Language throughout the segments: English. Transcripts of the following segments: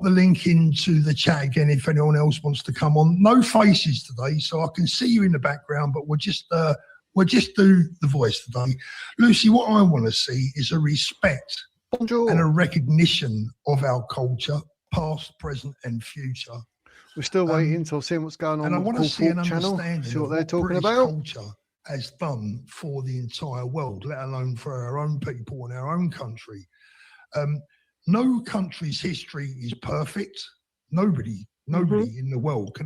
the link into the chat again if anyone else wants to come on. No faces today, so I can see you in the background, but we'll just do the voice today. Lucy, what I want to see is a respect and a recognition of our culture, past, present, and future. We're still waiting, so seeing what's going on. And I want to see an channel, understanding see what of they're talking British about. Culture has done for the entire world, let alone for our own people and our own country. No country's history is perfect. Nobody in the world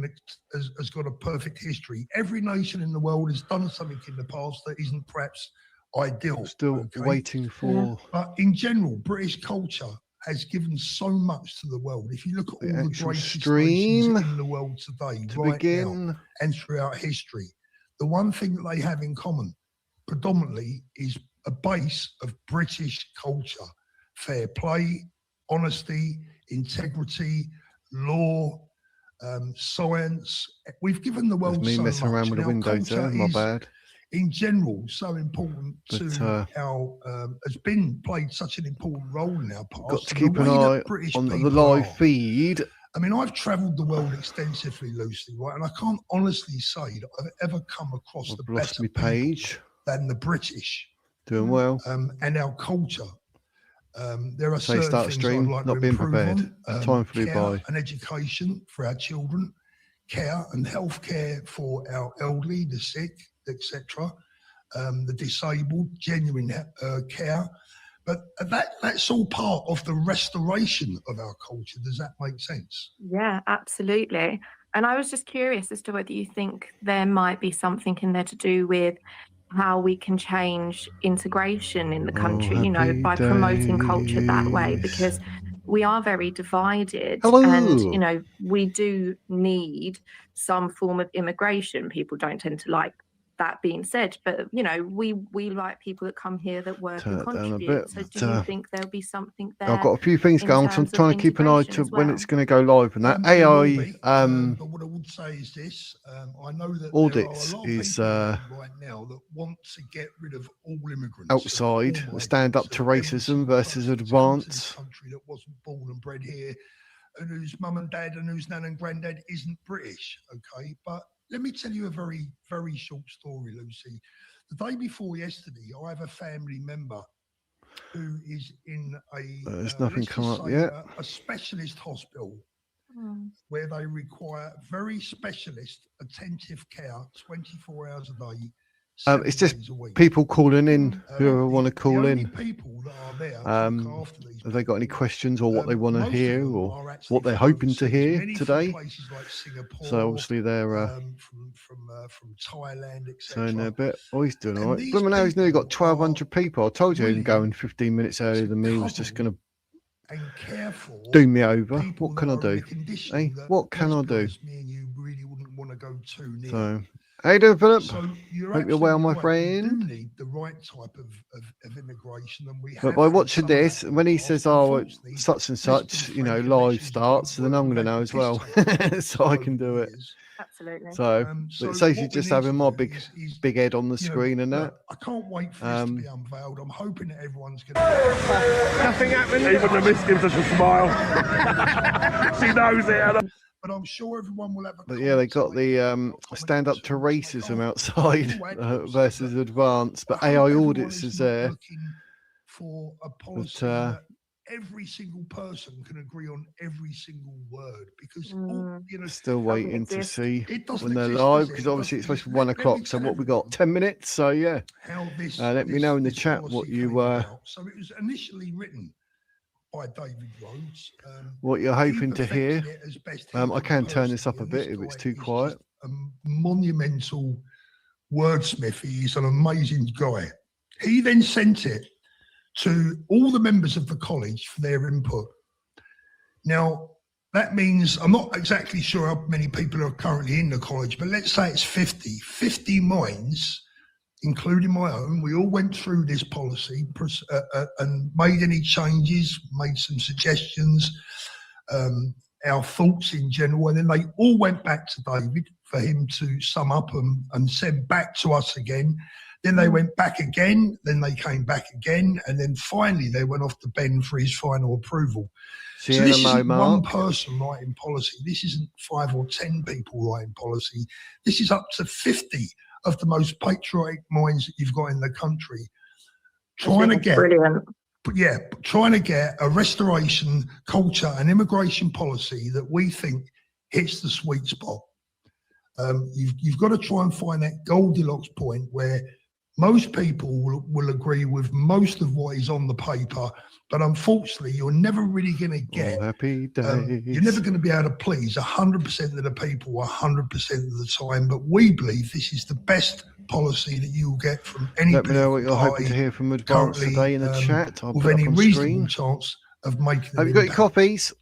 has got a perfect history. Every nation in the world has done something in the past that isn't perhaps ideal. Still waiting for. But in general, British culture has given so much to the world. If you look at all the greatest nations in the world today, now, and throughout history, the one thing that they have in common predominantly is a base of British culture: fair play, honesty, integrity, law, science. We've given the world me so messing much. around with the windows there, my bad. In general, so important to how has been played such an important role in our past. Got to keep an eye on the live feed. I mean, I've travelled the world extensively, Lucy, right? And I can't honestly say that I've ever come across the better page than the British. Doing well. And our culture. There are certain start things stream, I'd like not to being improve prepared. on. Time for care Dubai. And education for our children, care and health care for our elderly, the sick, etc., the disabled, genuine care. But that's all part of the restoration of our culture. Does that make sense? Yeah, absolutely. And I was just curious as to whether you think there might be something in there to do with how we can change integration in the country, by promoting culture that way, because we are very divided. And, we do need some form of immigration. People don't tend to like that being said, but, we like people that come here that work and contribute. So do you think there'll be something there? I've got a few things going, so I'm trying to keep an eye to when it's going to go live and that. AI but what I would say is this, I know that audits there are a lot of is people right now that want to get rid of all immigrants outside, stand up to racism versus advance. Country that wasn't born and bred here, and whose mum and dad and whose nan and granddad isn't British, okay? But let me tell you a very, very short story, Lucy. The day before yesterday, I have a family member who is in there's nothing come up yet. A specialist hospital where they require very specialist, attentive care 24 hours a day. It's just people calling in, whoever want to call in. People that are there have they got any questions or what they want to hear or what they're hoping to hear today? Like Singapore, so obviously they're from Thailand, etc. So in a bit, he's doing all right. But now he's nearly got 1,200 people. I told you him going 15 minutes earlier than me was just going to do me over. What can I do? Hey, what can I do? So. How you doing, Philip? So hope you're well, my friend. You do need the right type of immigration, and we. But by watching this, when he says, "Oh, such and such," live starts, then I'm going to know as well, so I can do it. Absolutely. So it saves you just having my big head on the screen and that. I can't wait for this to be unveiled. I'm hoping that everyone's going to. Nothing happened. Even the miss gives us a smile. She knows it. But I'm sure everyone will have a. But yeah, they got the stand up to racism outside versus advance, but AI audits is there. For a policy that every single person can agree on every single word, because still waiting to see when they're live, because obviously it's supposed to be 1 o'clock. So what we got? 10 minutes. So yeah, let me know in the chat what you So it was initially written by David Rhodes. What you're hoping to hear. I can turn this up a bit if it's too quiet. A monumental wordsmith. He's an amazing guy. He then sent it to all the members of the college for their input. Now, that means, I'm not exactly sure how many people are currently in the college, but let's say it's 50 minds, including my own. We all went through this policy and made any changes, made some suggestions, our thoughts in general, and then they all went back to David for him to sum up and send back to us again. Then they went back again, then they came back again, and then finally they went off to Ben for his final approval. So this isn't one person writing policy. This isn't 5 or 10 people writing policy. This is up to 50 of the most patriotic minds that you've got in the country. Trying to get a restoration culture and immigration policy that we think hits the sweet spot. You've got to try and find that Goldilocks point where most people will agree with most of what is on the paper, but unfortunately, you're never really going to get. You're never going to be able to please 100% of the people 100% of the time. But we believe this is the best policy that you will get from any. Let me know what you're hoping to hear from Advance today in the chat. I'll with put any up on reasonable screen. Chance of making. Have you got your copies?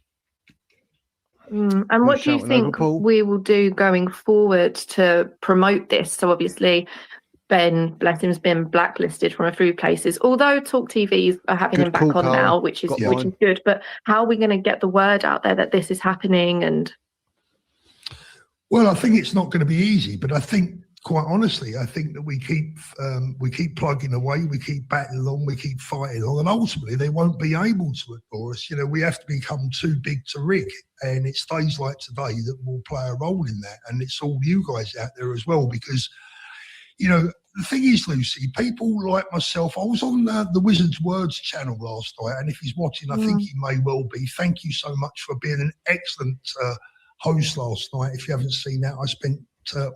And what do you think we will do going forward to promote this? So obviously, Ben, bless him, has been blacklisted from a few places. Although Talk TVs are having him back on now, which is good. But how are we going to get the word out there that this is happening? And well, I think it's not going to be easy, but I think, quite honestly, I think that we keep plugging away, we keep battling along, we keep fighting on, and ultimately they won't be able to ignore us. You know, we have to become too big to rig, and it's days like today that will play a role in that, and it's all you guys out there as well, because, you know, the thing is, Lucy, people like myself, I was on the Wizard's Words channel last night, and if he's watching, I think he may well be. Thank you so much for being an excellent host last night. If you haven't seen that, I spent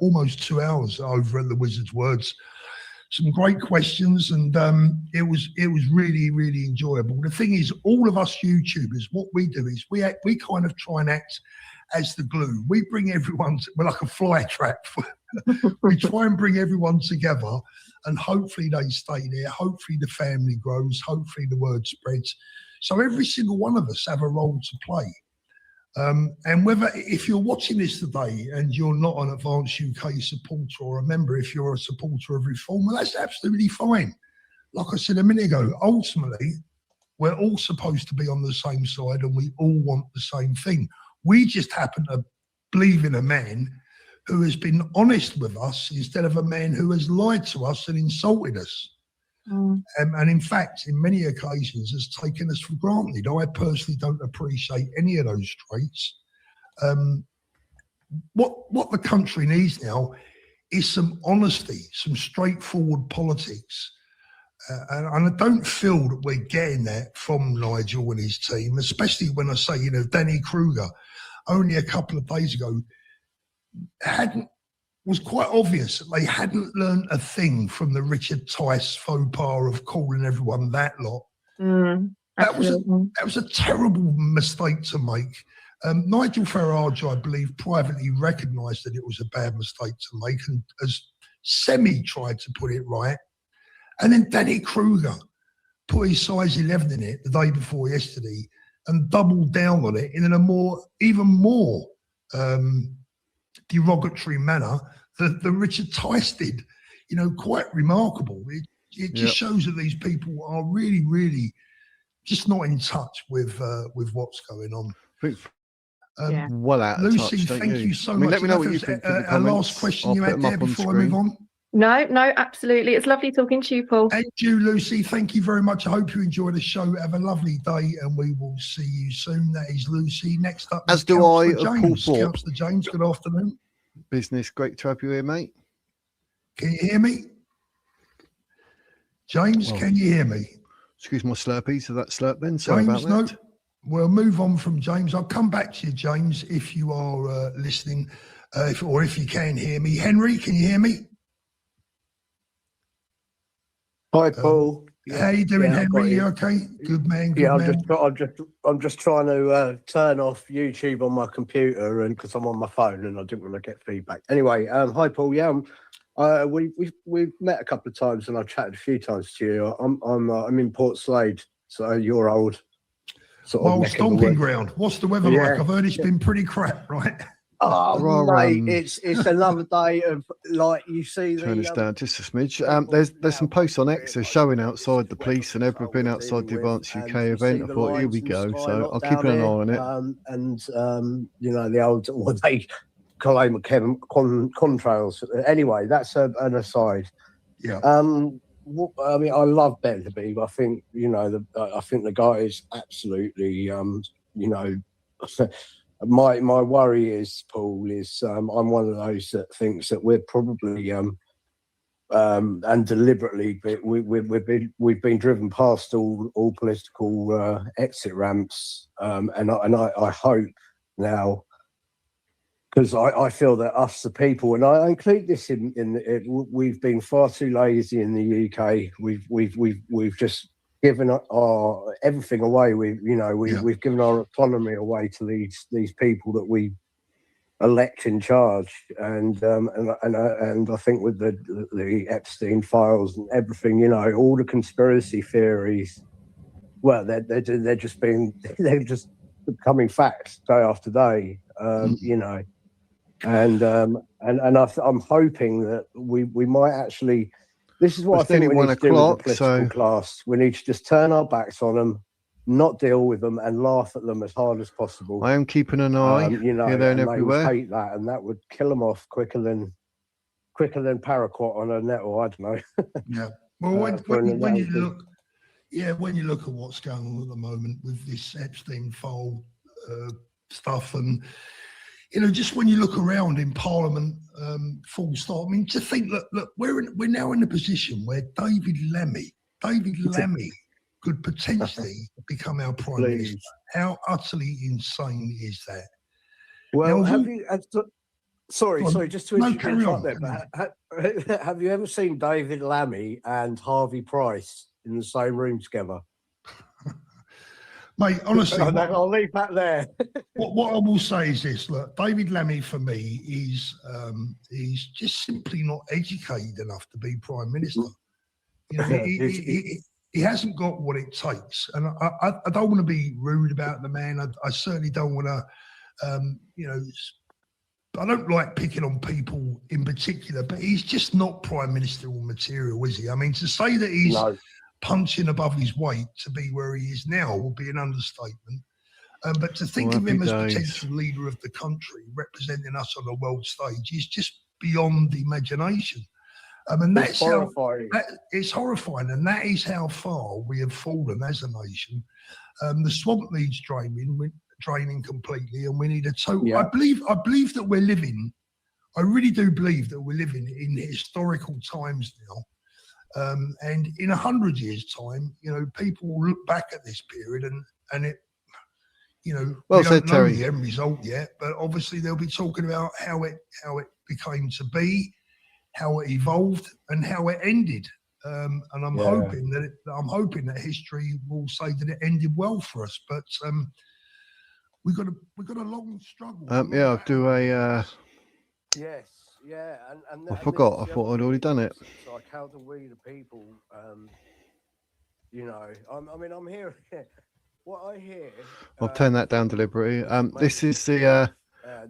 almost 2 hours over at the Wizard's Words. Some great questions, and it was really, really enjoyable. The thing is, all of us YouTubers, what we do is we kind of try and act as the glue. We bring everyone, we're like a fly trap. We try and bring everyone together, and hopefully they stay there. Hopefully the family grows. Hopefully the word spreads. So every single one of us have a role to play. And whether, if you're watching this today and you're not an Advance UK supporter or a member, if you're a supporter of Reform, well, that's absolutely fine. Like I said a minute ago, ultimately, we're all supposed to be on the same side and we all want the same thing. We just happen to believe in a man who has been honest with us instead of a man who has lied to us and insulted us. And in fact, in many occasions, has taken us for granted. I personally don't appreciate any of those traits. What the country needs now is some honesty, some straightforward politics. And I don't feel that we're getting that from Nigel and his team, especially when I say, you know, Danny Kruger, only a couple of days ago, was quite obvious that they hadn't learned a thing from the Richard Tice faux pas of calling everyone that lot. That was a terrible mistake to make. Nigel Farage, I believe, privately recognised that it was a bad mistake to make and has semi-tried to put it right. And then Danny Kruger put his size 11 in it the day before yesterday and doubled down on it in a even more derogatory manner that Richard Tice did. You know, quite remarkable. It just shows that these people are really, really just not in touch with what's going on. Well out of Lucy, touch, thank you so much. Let me know what you think. A last question you had there before I move on? No, absolutely. It's lovely talking to you, Paul. And you, Lucy, thank you very much. I hope you enjoy the show. Have a lovely day, and we will see you soon. That is Lucy. Next up, as do I, of Paul Thorpe. Councillor James, good afternoon. Business, great to have you here, mate. Can you hear me? James, can you hear me? Excuse my slurpees of that slurp then. Sorry James, about that. No. We'll move on from James. I'll come back to you, James, if you are listening, or if you can hear me. Henry, can you hear me? Hi, Paul. How you doing, Henry? You okay? Good man. Good man. I'm just trying to turn off YouTube on my computer, and because I'm on my phone and I didn't want to get feedback. Anyway, hi, Paul. Yeah, we've met a couple of times and I've chatted a few times to you. I'm in Port Slade, so you're old. Stomping ground. What's the weather like? I've heard it's been pretty crap, right? Oh, mate, it's another day of, like, you see Turn this down just a smidge. There's some posts on X. They're showing outside the police and everything outside the Advance UK event. I thought, here we go. So I'll keep an eye on it. You know, the old, what they call them contrails. Anyway, that's an aside. Yeah. I mean, I love Ben Habib. I think I think the guy is absolutely my worry is, Paul, is I'm one of those that thinks that we're probably and deliberately we've been driven past all political exit ramps, and I hope now, because I feel that us, the people, and I include this we've been far too lazy in the UK. We've just given our everything away. We've given our autonomy away to these people that we elect in charge, and I think with the Epstein files and everything, all the conspiracy theories, well, they're just becoming facts day after day, and I'm hoping that we might actually. This is what It's I think nearly we need to do with the 1 o'clock, political class. We need to just turn our backs on them, not deal with them, and laugh at them as hard as possible. I am keeping an eye here, there, and everywhere. They would hate that, and that would kill them off quicker than paraquat on a nettle. I don't know. Yeah. Well, when you look, when you look at what's going on at the moment with this Epstein file stuff, and just when you look around in Parliament, full stop. I mean, to think, look, we're now in a position where David Lammy could potentially become our Prime Minister. How utterly insane is that? Well, now, sorry, just to interrupt there, but have you ever seen David Lammy and Harvey Price in the same room together? Mate, honestly, I'll leave that there. what I will say is this: look, David Lammy for me is he's just simply not educated enough to be Prime Minister. He hasn't got what it takes, and I don't want to be rude about the man. I certainly don't want to, I don't like picking on people in particular, but he's just not Prime Ministerial material, is he? I mean, to say that he's punching above his weight to be where he is now will be an understatement. But to think of him as potential leader of the country, representing us on the world stage, is just beyond imagination. And that's horrifying. It's horrifying, and that is how far we have fallen as a nation. The swamp needs draining completely, and we need a total. Yeah. I believe that we're living. I really do believe that we're living in historical times now. And in 100 years' time, people will look back at this period and it, well, we don't know the end result yet, but obviously they'll be talking about how it became to be, how it evolved, and how it ended. And I'm hoping that history will say that it ended well for us. But we've got a long struggle. I'll do a. Yes. Yeah, and I forgot. I thought I'd already done it. Like, how do we, the people, I'm here. What I hear. I'll turn that down deliberately. This is the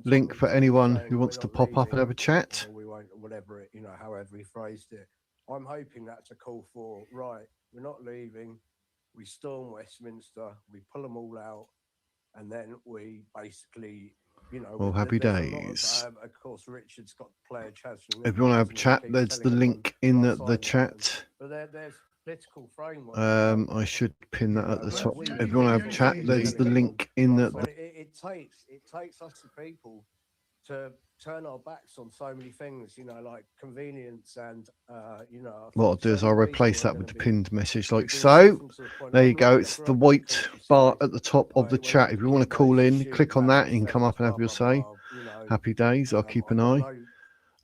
link for anyone who wants to pop up and have a chat. We won't, whatever it, however he phrased it. I'm hoping that's a call for right. We're not leaving. We storm Westminster. We pull them all out, and then we basically. Well, happy days. Of course, Richard's got player chats. If you want to have a chat, there's the link in the chat. But there's political framework. I should pin that at the top. If you want to have a chat, there's the link in the. It takes us the people to turn our backs on so many things, like convenience and what I'll do is I'll replace that with the pinned message like so. There you go. It's the white bar at the top of the chat. If you want to call in, click on that. You can come up and have your say. Happy days. I'll keep an eye.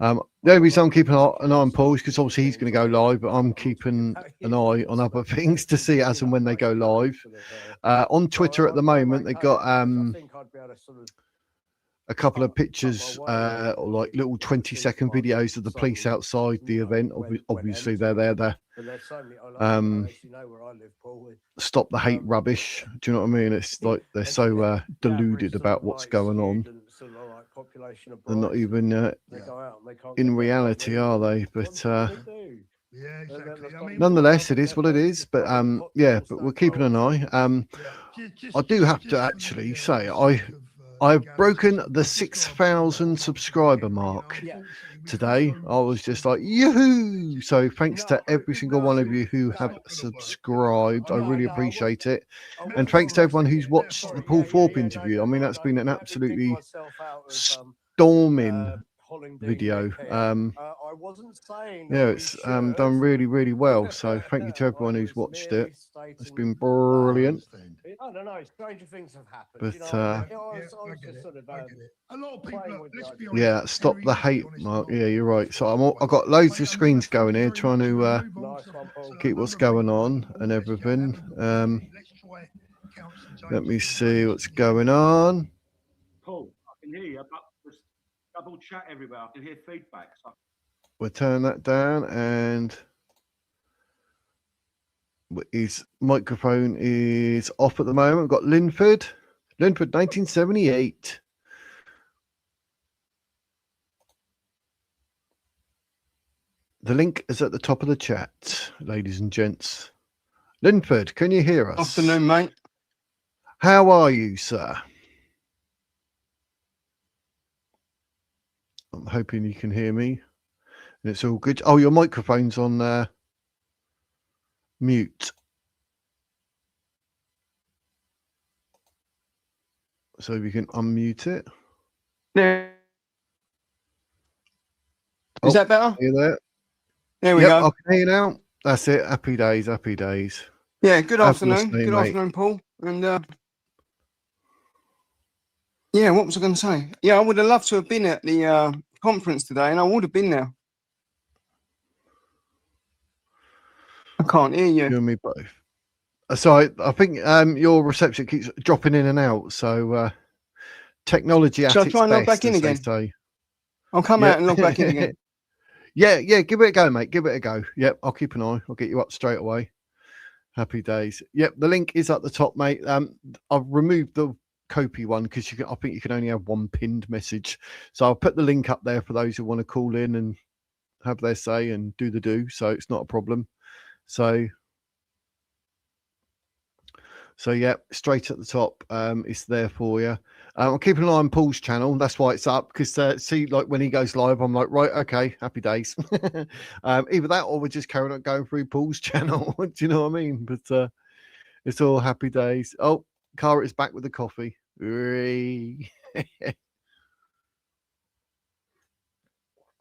The only reason I'm keeping an eye on Paul is because obviously he's going to go live, but I'm keeping an eye on other things to see as and when they go live. On Twitter at the moment, they've got a couple of pictures, or like little 20-second videos of the police outside the event. Obviously, they're there. Stop the hate rubbish. Do you know what I mean? It's like they're so deluded about what's going on. They're not even in reality, are they? But nonetheless, it is what it is. But but we're keeping an eye. I do have to actually say I've broken the 6,000 subscriber mark today. I was just like, yoo-hoo! So thanks to every single one of you who have subscribed. I really appreciate it. And thanks to everyone who's watched the Paul Thorpe interview. I mean, that's been an absolutely storming video. Yeah, it's done really, really well. So thank you to everyone who's watched it. It's been brilliant. I don't know. Stranger things have happened. But A lot of people, let's be honest, yeah, stop the hate, Mark. Yeah, you're right. So I've got loads of screens going here, trying to keep what's going on and everything. Let me see what's going on. Paul, I can hear you, but there's double chat everywhere. I can hear feedback. So... We'll turn that down, and his microphone is off at the moment. We've got Linford 1978. The link is at the top of the chat, ladies and gents. Linford, can you hear us? Afternoon, mate. How are you, sir? I'm hoping you can hear me. And it's all good. Oh, your microphone's on mute. So if you can unmute it. There. Is that better? Are you there? There we Yep, go. I can hear you now. That's it. Happy days, happy days. Yeah, good afternoon. listening, Good mate. afternoon, Paul. And yeah, what was I going to say? Yeah, I would have loved to have been at the conference today, and I would have been there. I can't hear you. You and me both. So I think your reception keeps dropping in and out. So technology at Shall I its try and log best, back in as they again? say. I'll come out and log back in again. Yeah, give it a go, mate. Give it a go. Yep, I'll keep an eye. I'll get you up straight away. Happy days. Yep, the link is at the top, mate. I've removed the Kopi one because I think you can only have one pinned message. So I'll put the link up there for those who want to call in and have their say and do the do. So it's not a problem. So yeah, straight at the top, it's there for you. I'm keeping an eye on Paul's channel. That's why it's up, because see, like when he goes live, I'm like, right, okay, happy days. Either that, or we're just carrying on going through Paul's channel. Do you know what I mean? But it's all happy days. Oh, Cara is back with the coffee.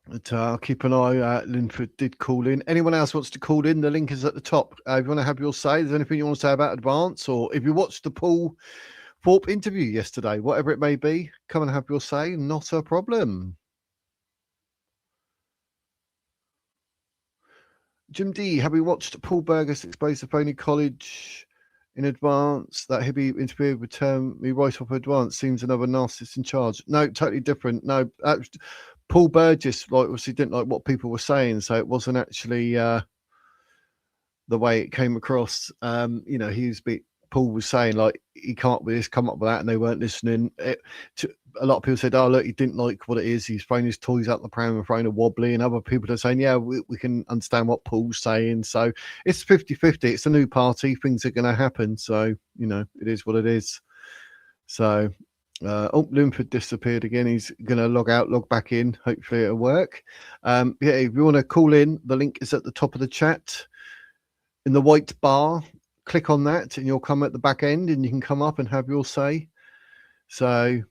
But I'll keep an eye. Linford did call in. Anyone else wants to call in? The link is at the top. If you want to have your say, there's anything you want to say about Advance, or if you watched the Paul Thorpe interview yesterday, whatever it may be, come and have your say. Not a problem. Jim D, have we watched Paul Burgess expose the phony college in Advance? That he'd be interviewed would turn me right off Advance. Seems another narcissist in charge. No, totally different. No, Paul Burgess, like, obviously didn't like what people were saying, so it wasn't actually the way it came across. You know, Paul was saying, like, he can't with this, come up with that, and they weren't listening. A lot of people said, oh, look, he didn't like what it is. He's throwing his toys out the pram and throwing a wobbly. And other people are saying, yeah, we can understand what Paul's saying. So it's 50-50. It's a new party. Things are going to happen. So, you know, it is what it is. So, Linford disappeared again. He's going to log out, log back in. Hopefully it'll work. Yeah, if you want to call in, the link is at the top of the chat in the white bar. Click on that and you'll come at the back end and you can come up and have your say. So,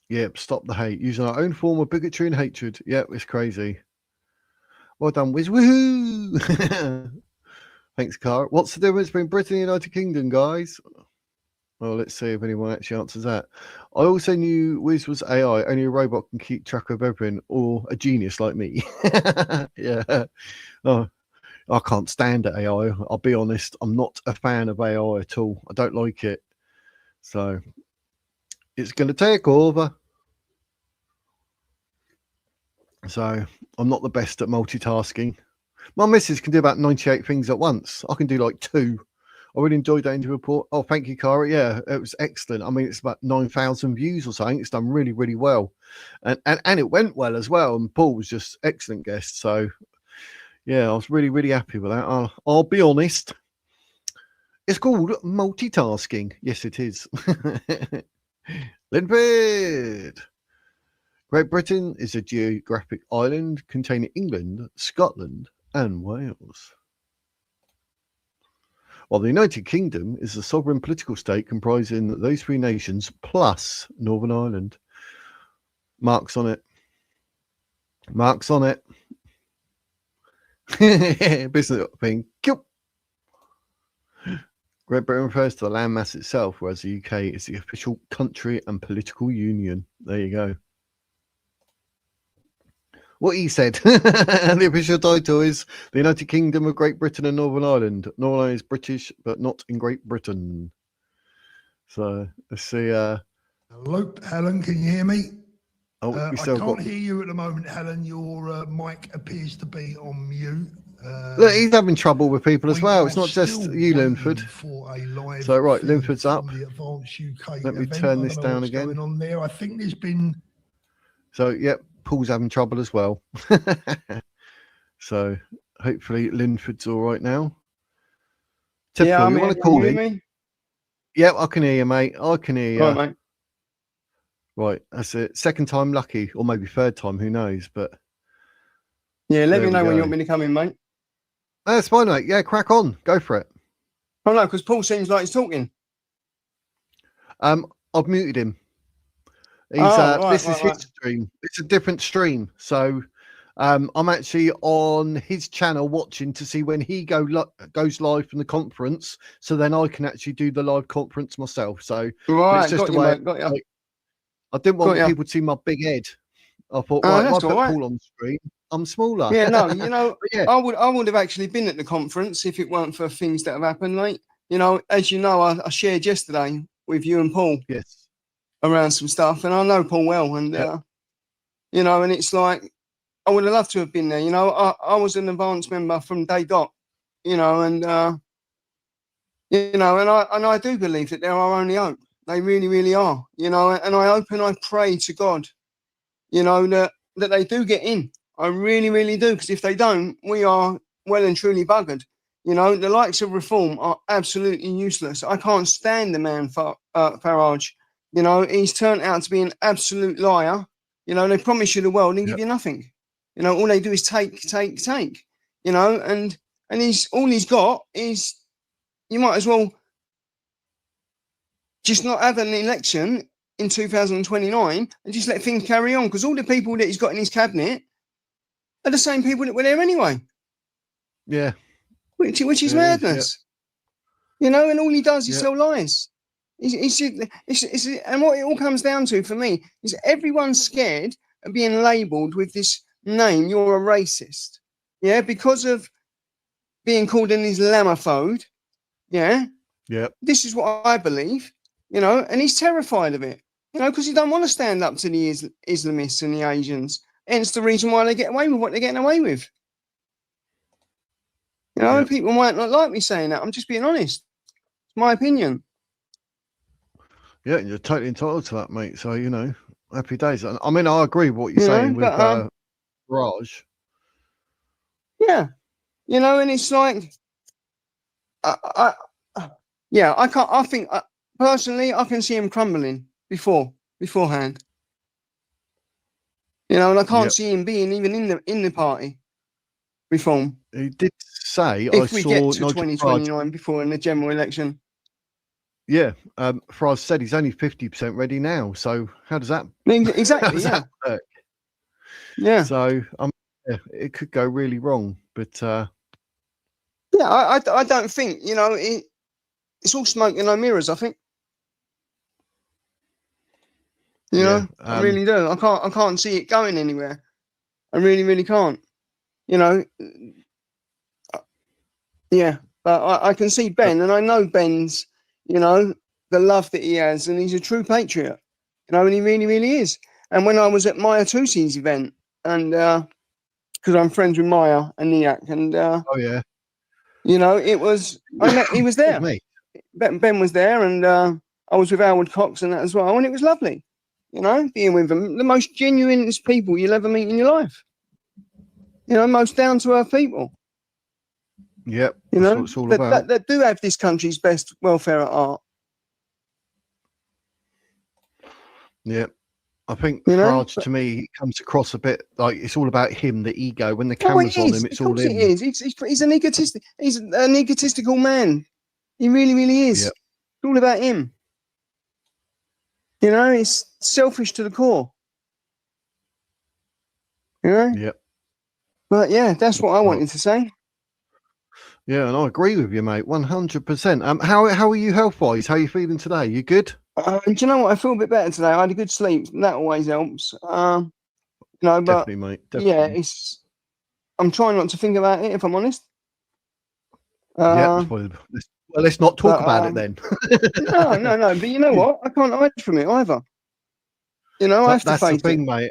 yep, stop the hate. Using our own form of bigotry and hatred. Yep, it's crazy. Well done, Wiz. Woohoo! Thanks, Cara. What's the difference between Britain and the United Kingdom, guys? Well, let's see if anyone actually answers that. I also knew Wiz was AI. Only a robot can keep track of everything, or a genius like me. Yeah. Oh, I can't stand AI. I'll be honest. I'm not a fan of AI at all. I don't like it. So it's going to take over. So I'm not the best at multitasking. My missus can do about 98 things at once. I can do like 2. I really enjoyed that interview report. Oh, thank you, Cara. Yeah, it was excellent. I mean, it's about 9,000 views or something. It's done really, really well. And it went well as well. And Paul was just excellent guest. So, yeah, I was really, really happy with that. I'll be honest. It's called multitasking. Yes, it is. Linford. Great Britain is a geographic island containing England, Scotland, and Wales. While the United Kingdom is a sovereign political state comprising those three nations plus Northern Ireland. Marks on it. Marks on it. Business thing. Great Britain refers to the landmass itself, whereas the UK is the official country and political union. There you go. What he said. The official title is the United Kingdom of Great Britain and Northern Ireland. Northern Ireland is British, but not in Great Britain. So let's see. Hello, Helen. Can you hear me? Oh, I can't hear you at the moment, Helen. Your mic appears to be on mute. Look, he's having trouble with people as well. It's not just you, Linford. So right, Linford's up. Let me turn this down again. On there, I think there's been. So yep, Paul's having trouble as well. So hopefully Linford's all right now. Typical, Yeah, you want to call in? Yep, I can hear you, mate. I can hear you. Right, mate. Right, that's it. Second time lucky, or maybe third time, who knows? But Yeah, let there me we know when go. you want me to come in, mate. That's fine, mate. Yeah, crack on. Go for it. Oh no, because Paul seems like he's talking. I've muted him. He's right, this is right. his stream. It's a different stream. So I'm actually on his channel watching to see when he goes live from the conference. So then I can actually do the live conference myself. So Right, it's just got a you, way. mate. Got you. Like, I didn't want Got ya. people to see my big head. I thought, Oh, right, if I that's put all right. Paul on screen, I'm smaller. Yeah, no, you know, But yeah, I would have actually been at the conference if it weren't for things that have happened, mate. You know, as you know, I shared yesterday with you and Paul yes. around some stuff, and I know Paul well, and Yep. you know, and it's like I would have loved to have been there. You know, I was an advanced member from day dot. You know, and you know, and I do believe that they're our only hope. They really, really are. You know, and I hope and I pray to God, you know, that they do get in. I really, really do, because if they don't, we are well and truly buggered. You know, the likes of Reform are absolutely useless. I can't stand the man Farage. You know, he's turned out to be an absolute liar. You know, they promise you the world and give you nothing. You know, all they do is take. You know, and all he's got is, you might as well just not have an election in 2029 and just let things carry on, because all the people that he's got in his cabinet are the same people that were there anyway. Yeah. Which is It is, madness. You know, and all he does is Yeah. tell lies. And what it all comes down to for me is everyone's scared of being labelled with this name. You're a racist. Yeah, because of being called an Islamophobe. Yeah. Yep. This is what I believe, you know, and he's terrified of it, you know, because he don't want to stand up to the Islamists and the Asians. Hence the reason why they get away with what they're getting away with. You know, Yep. people might not like me saying that. I'm just being honest. It's my opinion. Yeah, you're totally entitled to that, mate. So, you know, happy days. I mean, I agree with what you're You know, saying with but, Raj. Yeah, you know, and it's like, yeah, I can't. I think personally, I can see him crumbling beforehand. You know, and I can't Yep. see him being even in the party Reform He did say, if I we saw get to Nigel Farage. 2029 before in the general election. Yeah, Farage said he's only 50% ready now. So how does that? I mean, How exactly. does Yeah. that work? Yeah. So yeah, it could go really wrong. But Yeah. I don't think, you know, it's all smoke and no mirrors, I think. You know, I really do. I can't see it going anywhere. I really, really can't. You know, yeah. But I can see Ben, and I know Ben's, you know, the love that he has, and he's a true patriot. You know, and he really, really is. And when I was at Maya Tusi's event, and because I'm friends with Maya and Niak, and oh yeah, you know, he was there. me. Ben was there, and I was with Howard Cox and that as well, and it was lovely. You know, being with them, the most genuinest people you'll ever meet in your life. You know, most down to earth people. Yep. You That's know, what it's all that, about. that do have this country's best welfare at heart. Yep. I think You know, Farage, to me, it comes across a bit like it's all about him, the ego. When the oh, camera's it on is. him, it's Of all course it him. is. He's an egotistic. He's an egotistical man. He really, really is. Yep. It's all about him. You know, it's selfish to the core. You know? Yep. But yeah, that's what I Well, wanted to say. yeah, and I agree with you, mate, 100%. How are you health-wise? How are you feeling today? You good? Do you know what? I feel a bit better today. I had a good sleep. And that always helps. You know, but Definitely, mate. yeah, Definitely. I'm trying not to think about it, if I'm honest. Yeah. Well, let's not talk about it then. No. But you know what? I can't hide from it either. You know, I have to That's the face thing, it. mate.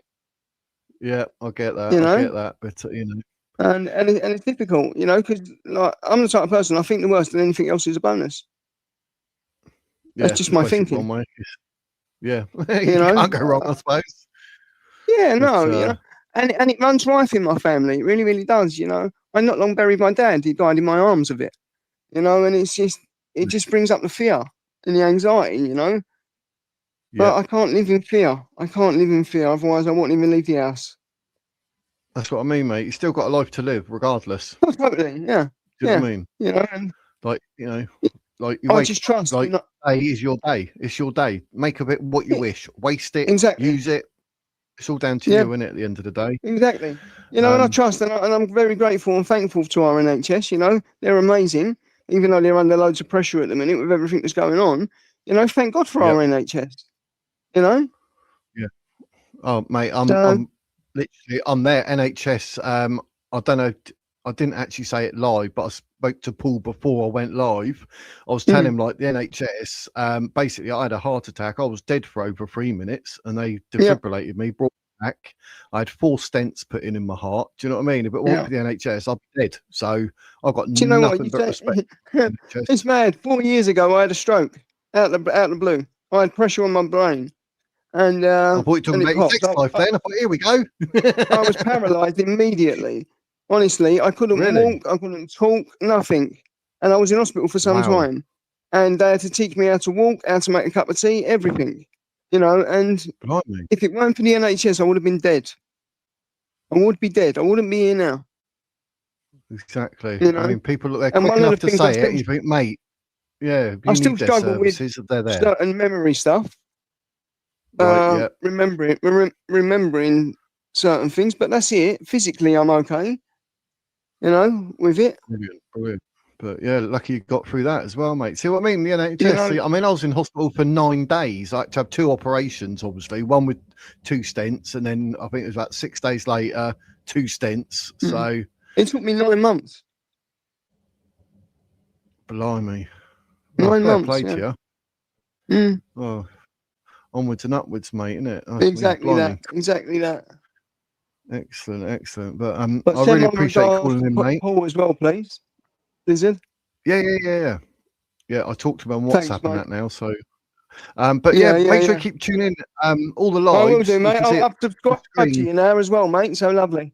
Yeah, I get that. You I know? get that. But you know, And it's difficult, you know, because like I'm the type of person I think the worst and anything else is a bonus. yeah, That's just my especially thinking. one way. Yeah, You you know? can't go wrong, I suppose. Yeah, But, no, you know, and it runs rife in my family. It really, really does. You know, I not long buried my dad. He died in my arms of it. You know, and it just brings up the fear and the anxiety. You know, but yeah, I can't live in fear. I can't live in fear. Otherwise, I won't even leave the house. that's what I mean, mate. You still got a life to live, regardless. Totally. Yeah. Do you know what I mean? You know, and Like, you know, like you I wake, just trust. like, You know, day is your day. It's your day. Make of it what you Yeah, wish. Waste it. exactly. Use it. It's all down to Yeah. you, isn't it? At the end of the day. Exactly. You know, and I Um, trust, and I'm very grateful and thankful to our NHS. You know, they're amazing, even though they're under loads of pressure at the minute with everything that's going on. You know, thank God for Yep. our NHS. You know. Yeah. Oh, mate, So, I'm literally I'm there. NHS. I don't know. I didn't actually say it live, but I spoke to Paul before I went live. I was telling him like the NHS. Basically, I had a heart attack. I was dead for over 3 minutes, and they defibrillated me, brought me back. I had 4 stents put in my heart. Do you know what I mean? If it wasn't for the NHS, I'd be dead. So I've got do you know what? nothing but respect. It's mad. 4 years ago, I had a stroke out of the blue. I had pressure on my brain, and I thought you were talking and it about your popped. sex life then. I thought, here we go. I was paralysed immediately. Honestly, I couldn't Really? walk, I couldn't talk, nothing. And I was in hospital for some Wow. time. And they had to teach me how to walk, how to make a cup of tea, everything. You know, and Blimey. if it weren't for the NHS, I would have been dead. I would be dead. I wouldn't be here now. Exactly. You know? I mean, people they're And quick one of enough the to things I say it. You think, mate, yeah, you I still need their struggle with services. They're there. certain memory stuff. Right, yeah. Remembering certain things, but that's it. Physically, I'm okay. You know, with it. Brilliant, brilliant. But yeah, lucky you got through that as well, mate. See what I mean? The NHS. You know- See, I mean, I was in hospital for 9 days. I had to have 2 operations, obviously, one with 2 stents, and then I think it was about 6 days later, 2 stents. Mhm. So, It took me 9 months. blimey. Well, 9 fair months. play Yeah. to you. Mm, Oh, onwards and upwards, mate, isn't it? Oh, exactly blimey. that. Exactly that. Excellent, excellent. But But I send really my appreciate you regards calling to in, mate. Paul as well, please. Lizard. Yeah. Yeah, I talked to him on Thanks, WhatsApp and mate. that now. So, but yeah, make sure you keep tuning in. All the lives. I will do, you mate. can see I'll it subscribe to screen. you now as well, mate. So lovely.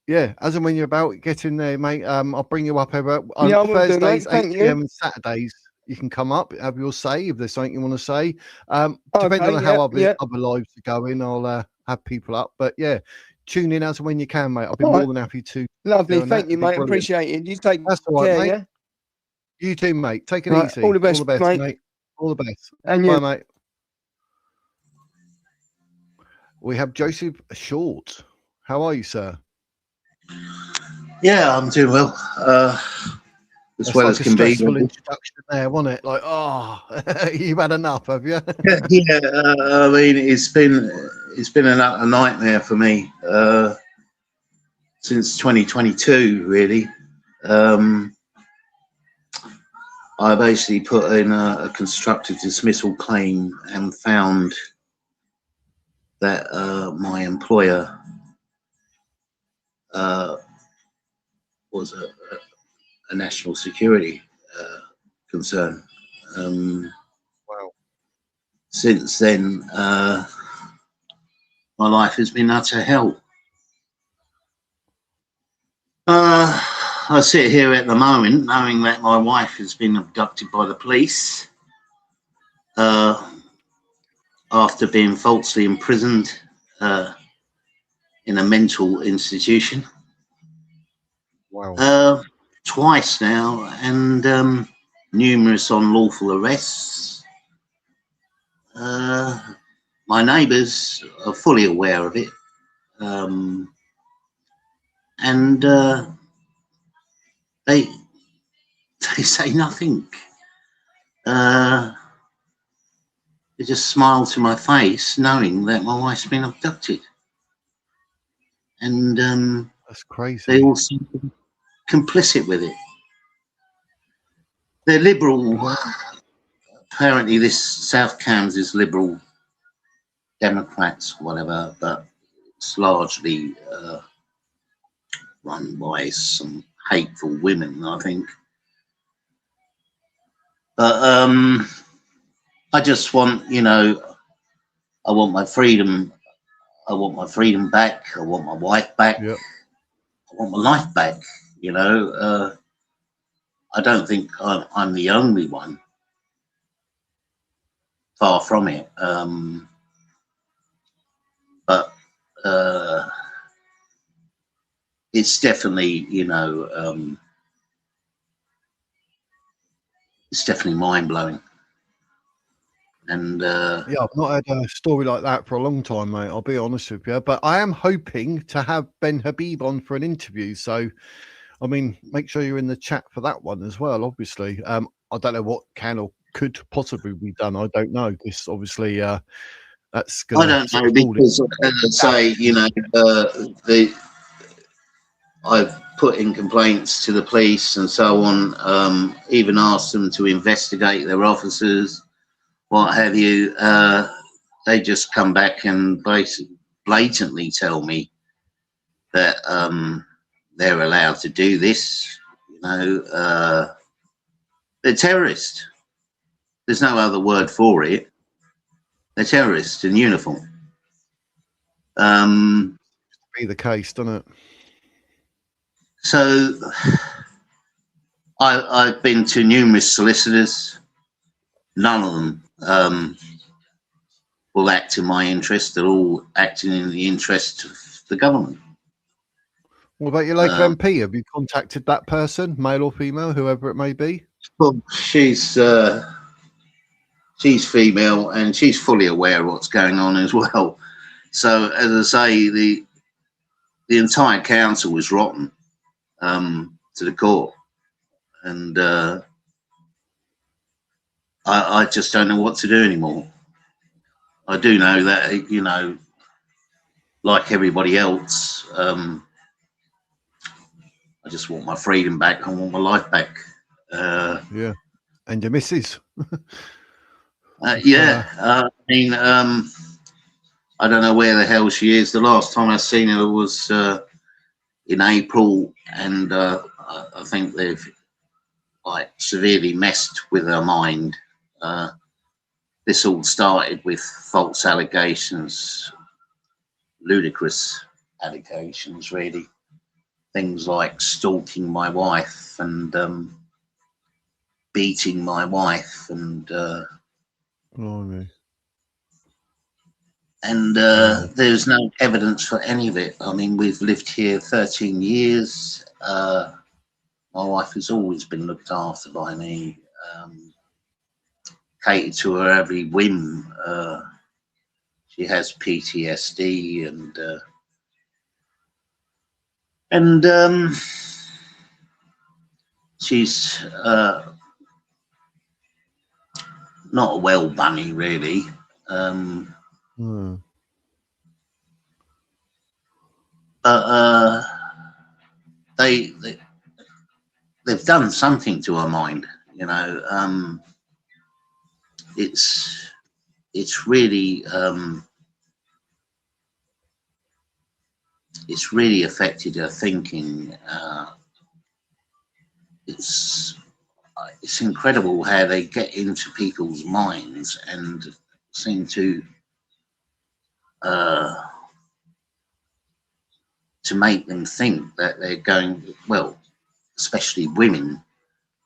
Yeah, as and when you're about, get in there, mate. I'll bring you up over Yeah, I will do, mate. Thursdays, 8 Thank you. p.m. and Saturdays. You can come up, have your say if there's something you want to say. Depending Okay, on how yeah. other lives are going, I'll have people up. But yeah, tune in as and when you can, mate. I'll be All more right. than happy to. Lovely. on Thank that. you, It'd be mate. brilliant. Appreciate it. You take That's all right, care, mate. yeah? You too, mate. Take it Right, easy. all the best, mate. All the best. And you. Bye, mate. We have Joseph Short. How are you, sir? Yeah, I'm doing well. As well as can be. Stressful introduction there, wasn't it? Like, oh, you've had enough, have you? Yeah, I mean, it's been a nightmare for me since 2022. Really, I basically put in a constructive dismissal claim and found that my employer was a national security concern. Wow. Since then, my life has been utter hell. I sit here at the moment knowing that my wife has been abducted by the police after being falsely imprisoned in a mental institution. Wow. Twice now, and numerous unlawful arrests. My neighbours are fully aware of it, and they say nothing. They just smile to my face, knowing that my wife's been abducted, and That's crazy. they all seem to be complicit with it. They're liberal. Apparently, this South Cambs is liberal Democrats, whatever, but it's largely run by some hateful women, I think. But I just want, you know, I want my freedom. I want my freedom back. I want my wife back. Yep. I want my life back. You know, I don't think I'm the only one. Far from it. But it's definitely, you know, it's definitely mind blowing. And yeah, I've not had a story like that for a long time, mate. I'll be honest with you, but I am hoping to have Ben Habib on for an interview. So, I mean, make sure you're in the chat for that one as well. Obviously, I don't know what can or could possibly be done. I don't know. This obviously, that's gonna. I don't know, because as I say, you know, I've put in complaints to the police and so on. Even asked them to investigate their officers, what have you. They just come back and basically blatantly tell me that they're allowed to do this. You know, they're terrorists. There's no other word for it. They're terrorists in uniform. Be the case, doesn't it? So I've been to numerous solicitors. None of them will act in my interest. They're all acting in the interest of the government. What about your local MP? Have you contacted that person, male or female, whoever it may be? Well, she's female and she's fully aware of what's going on as well. So, as I say, the entire council was rotten to the core, and I just don't know what to do anymore. I do know that, you know, like everybody else, I just want my freedom back. I want my life back. Yeah, and your missus. Yeah, I mean, I don't know where the hell she is. The last time I seen her was in April, and I think they've like severely messed with her mind. This all started with false allegations, ludicrous allegations, really. Things like stalking my wife and beating my wife, and there's no evidence for any of it. I mean, we've lived here 13 years. My wife has always been looked after by me, catered to her every whim. She has PTSD, and she's not a well bunny, really. But they've done something to her mind, you know. It's really affected her thinking. It's incredible how they get into people's minds and seem to make them think that they're going, well, especially women,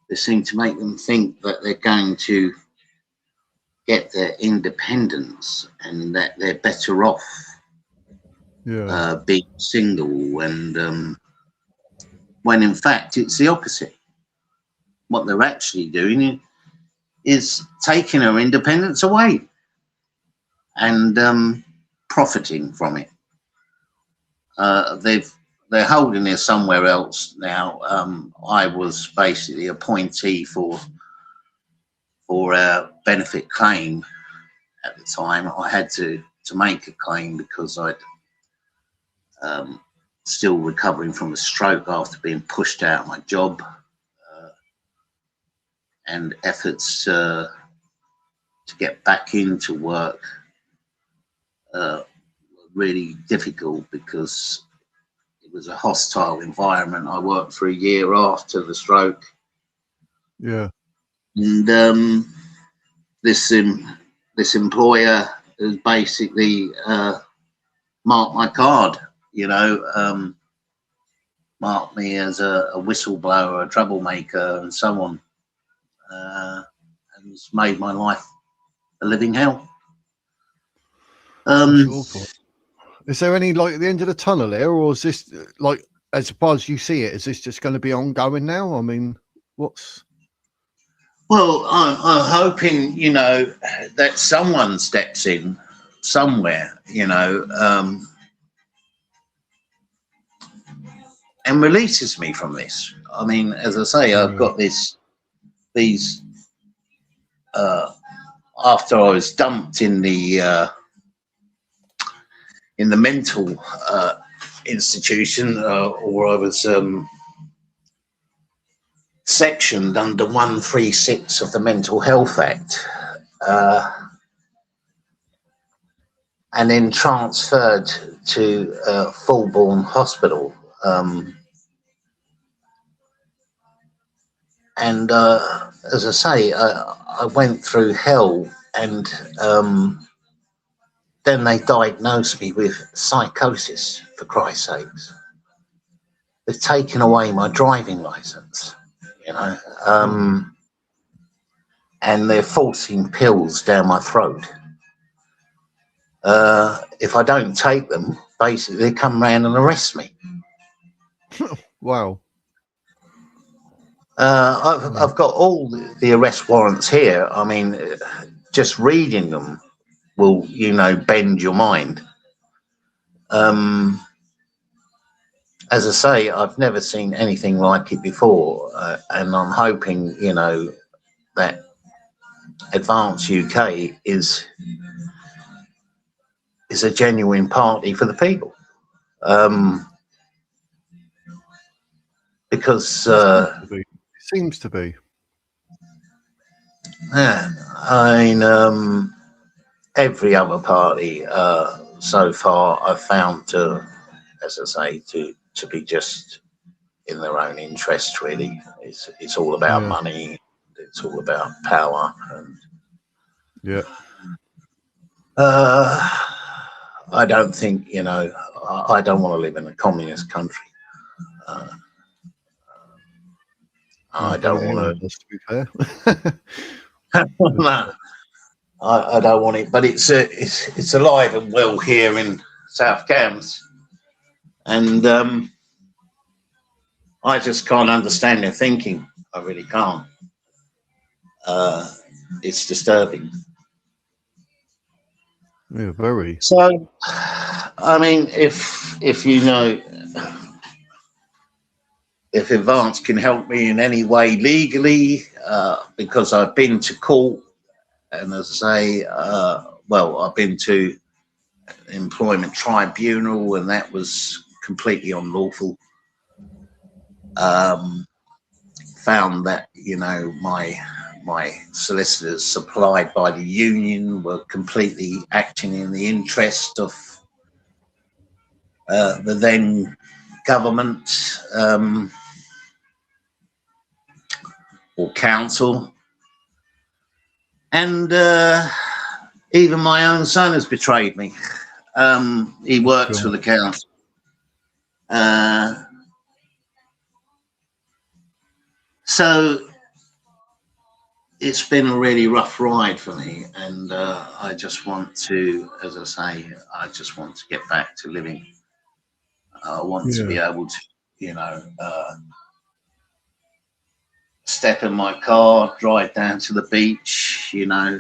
they seem to make them think that they're going to get their independence and that they're better off being single, and when in fact it's the opposite. What they're actually doing is taking her independence away and profiting from it. They're holding her somewhere else now. I was basically appointee for a benefit claim at the time. I had to make a claim because I'd still recovering from a stroke after being pushed out of my job, and efforts to get back into work were really difficult because it was a hostile environment. I worked for a year after the stroke. Yeah. And this employer has basically marked my card, marked me as a whistleblower, a troublemaker, and so on. And it's made my life a living hell. Is there any light at the end of the tunnel here, or is this, like, as far as you see it, is this just going to be ongoing now? I mean, what's... Well, I'm hoping, that someone steps in somewhere, and releases me from this. I mean, as I say, I've got these, after I was dumped in the mental institution, or I was sectioned under 136 of the Mental Health Act, and then transferred to Fulbourn Hospital. And as I say, I went through hell, and then they diagnosed me with psychosis, for Christ's sakes. They've taken away my driving license, and they're forcing pills down my throat. If I don't take them, basically they come round and arrest me. Wow. I've got all the arrest warrants here. I mean, just reading them will, bend your mind. As I say, I've never seen anything like it before, and I'm hoping, that Advance UK is a genuine party for the people, because seems to be. Yeah, I mean, every other party so far I've found to, as I say, to be just in their own interest, really. It's all about money, it's all about power, and I don't think, I don't want to live in a communist country. I don't want to be fair. No, I don't want it, but it's alive and well here in South Cambs, and I just can't understand their thinking. I really can't. It's disturbing. Yeah, very. So, I mean, if if Advance can help me in any way legally, because I've been to court, and as I say, I've been to employment tribunal, and that was completely unlawful. Found that, my solicitors supplied by the union were completely acting in the interest of the then government, or council, and even my own son has betrayed me. He works for the council, So it's been a really rough ride for me, and I just want to, as I say, I just want to get back to living. I want to be able to, you know, step in my car, drive down to the beach, you know.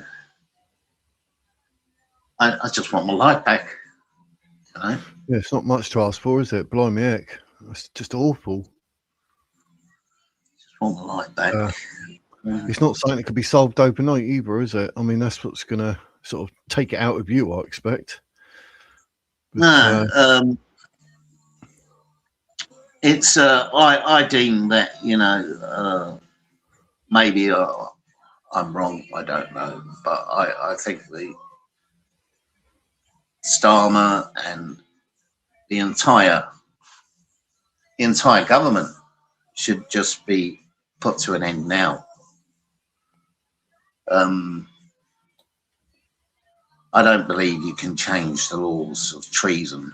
I just want my life back, you know. Yeah, it's not much to ask for, is it? Blimey heck. It's just awful. Just want my life back. It's not something that could be solved overnight either, is it? I mean, that's what's going to sort of take it out of you, I expect. But, it's I deem that, you know, maybe I'm wrong, I don't know, but I think the Starmer and the entire government should just be put to an end now. I don't believe you can change the laws of treason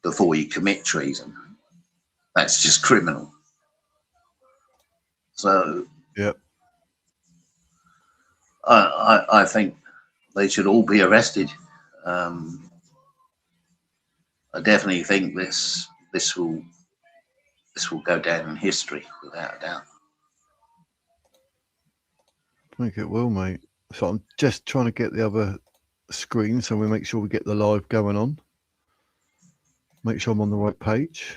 before you commit treason. That's just criminal. So yep. I think they should all be arrested. I definitely think this will go down in history without a doubt. I think it will, mate. So I'm just trying to get the other screen so we make sure we get the live going on. Make sure I'm on the right page.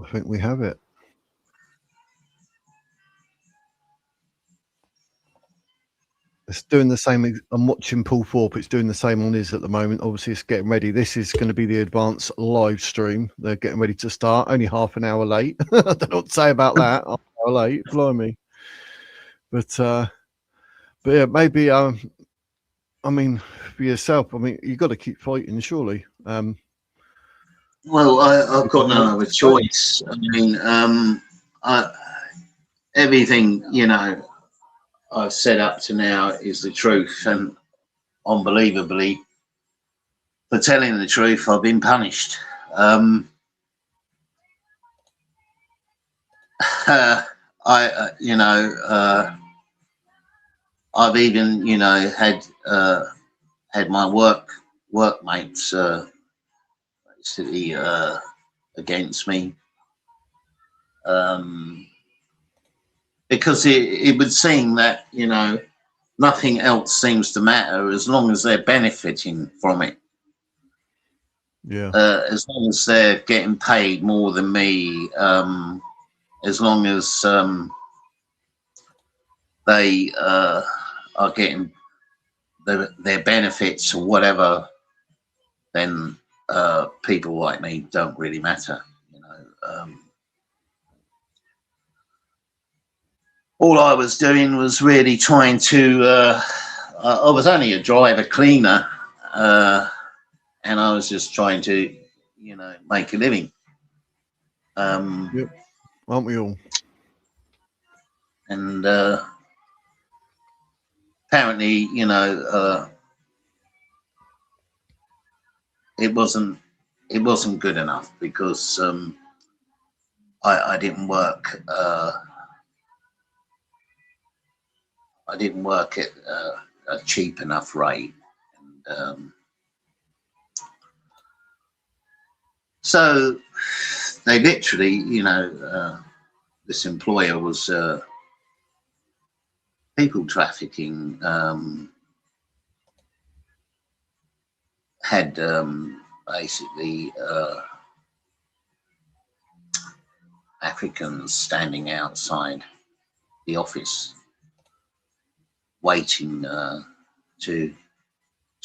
I think we have it. It's doing the same. I'm watching Paul Thorpe. It's doing the same on his at the moment. Obviously, it's getting ready. This is going to be the advanced live stream. They're getting ready to start. Only half an hour late. I don't know what to say about that. Half an hour late. Blimey. But yeah, maybe. I mean, for yourself. I mean, you've got to keep fighting, surely. Well, I've got no other choice. I mean, everything, you know, I've said up to now is the truth, and unbelievably, for telling the truth, I've been punished. You know, I've even, you know, had my workmates basically against me, because it would seem that, you know, nothing else seems to matter as long as they're benefiting from it. Yeah. As long as they're getting paid more than me, as long as they are getting their benefits or whatever, then people like me don't really matter, you know. All I was doing was really trying to, I was only a driver cleaner, and I was just trying to, you know, make a living. Yep. Aren't we all? And apparently, you know, it wasn't good enough because I didn't work. I didn't work at a cheap enough rate. And, so they literally, you know, this employer was people trafficking, had basically Africans standing outside the office waiting to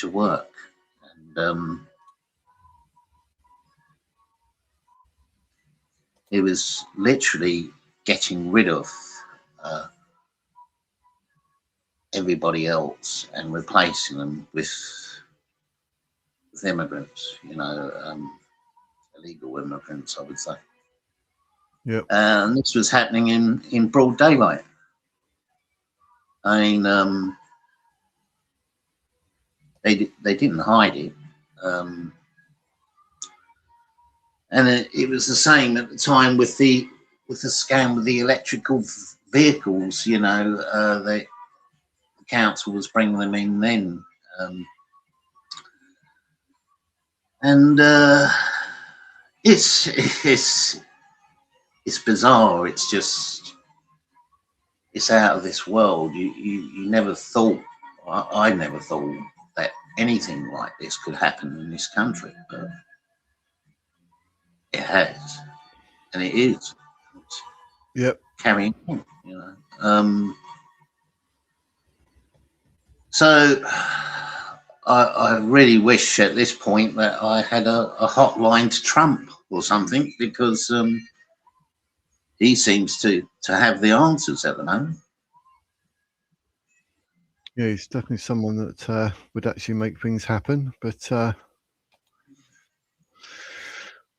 work, and it was literally getting rid of everybody else and replacing them with immigrants, you know, illegal immigrants, I would say. Yep. And this was happening in broad daylight. I mean, they didn't hide it. And it was the same at the time with the scam with the electrical vehicles. You know, the council was bringing them in then, and it's bizarre. It's just, it's out of this world. You never thought, I never thought that anything like this could happen in this country, but it has, and it is. Yep. Carrying on, you know. So I really wish at this point that I had a hotline to Trump or something, because he seems to have the answers at the moment. Yeah, he's definitely someone that would actually make things happen. But I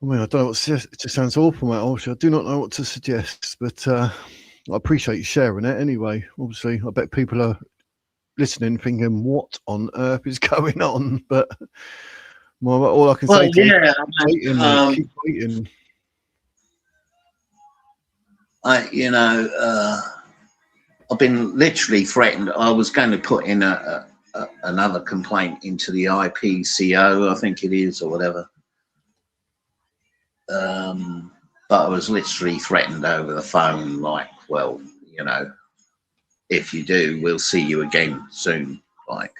mean, I don't know what to suggest. It just sounds awful, mate. Obviously, I do not know what to suggest, but I appreciate you sharing it anyway. Obviously, I bet people are listening thinking, what on earth is going on? But well, all I can say to you, keep waiting. You know, I've been literally threatened. I was going to put in another complaint into the IPCO, I think it is, or whatever. But I was literally threatened over the phone, like, well, you know, if you do, we'll see you again soon, like,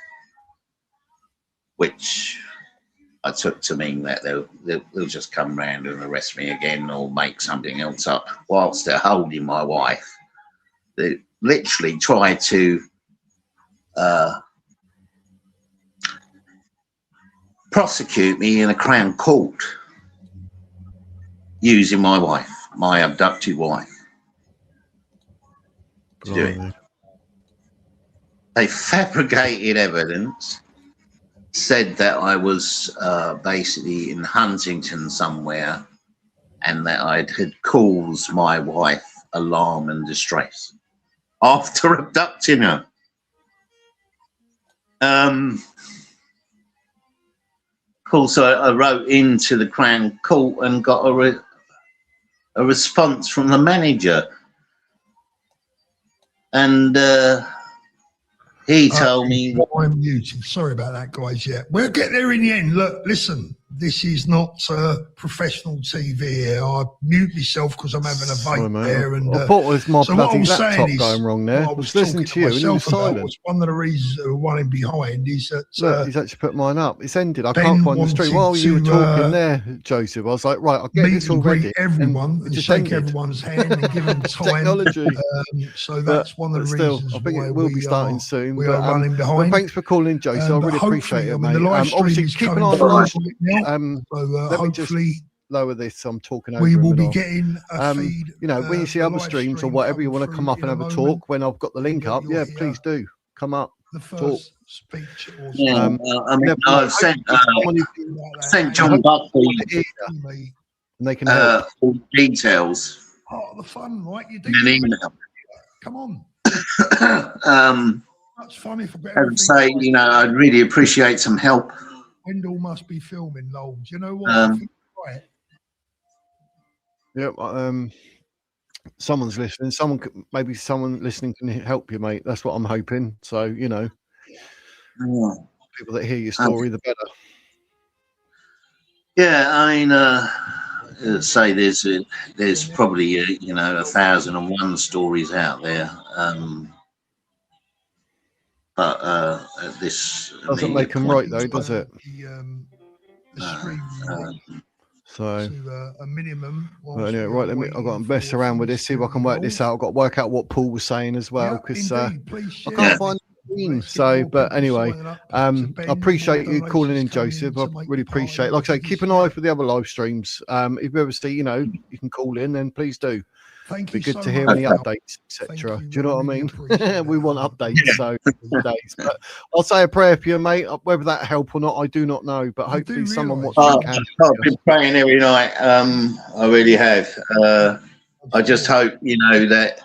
which I took to mean that they'll just come round and arrest me again or make something else up whilst they're holding my wife. They literally try to prosecute me in a Crown Court using my wife, my abducted wife, to do it. They fabricated evidence, said that I was basically in Huntington somewhere, and that I had caused my wife alarm and distress after abducting her. Of course, I wrote into the Crown Court and got a response from the manager, and he told me. I'm muted. Sorry about that, guys. Yeah, we'll get there in the end. Look, listen, this is not professional TV here. I mute myself because I'm having a vape there. And I thought it was my so what I bloody was laptop saying is, going wrong there. I was listening to you and it was silent. Was one of the reasons running behind is that look, he's actually put mine up. It's ended. I can't find the stream. While you were talking there, Joseph, I was like, right, I'll get this all ready. Everyone and shake everyone's hand and give them time. Technology. So that's one of the reasons. I think it will be starting soon. We are running behind. Thanks for calling, Joseph. I really appreciate it, mate. Obviously, keep an eye on the live. Let me just lower this. I'm talking over. We will be getting a feed. You know, when you see other streams or whatever, you want to come up and have a talk when I've got the link up. Yeah, please do come up. Talk. Speech. Yeah, I mean, I've sent John Buckley and they can help. all the details. Part of the fun, right? You do in an email. Come on. That's funny. I'd say, you know, I'd really appreciate some help. Wendell must be filming, Lowell. Do you know what? I think right. Yep. Someone's listening. Maybe someone listening can help you, mate. That's what I'm hoping. So, you know, people that hear your story, the better. Yeah, I mean, say there's probably you know 1,001 stories out there. But this doesn't make them right, though, does it? So to a minimum. But anyway, right, I've got to mess around with this, see if I can work this out. I've got to work out what Paul was saying as well, because I can't find the screen. So, but anyway, I appreciate you calling in, Joseph. I really appreciate it. Like I say, keep an eye for the other live streams. If you ever see, you know, you can call in, then please do. It'd be good to hear any updates, etc. Do you know what I mean? We want updates, so days. But I'll say a prayer for you, mate. Whether that help or not, I do not know. But hopefully, someone watching can. I've been praying every night. I really have. I just hope, you know, that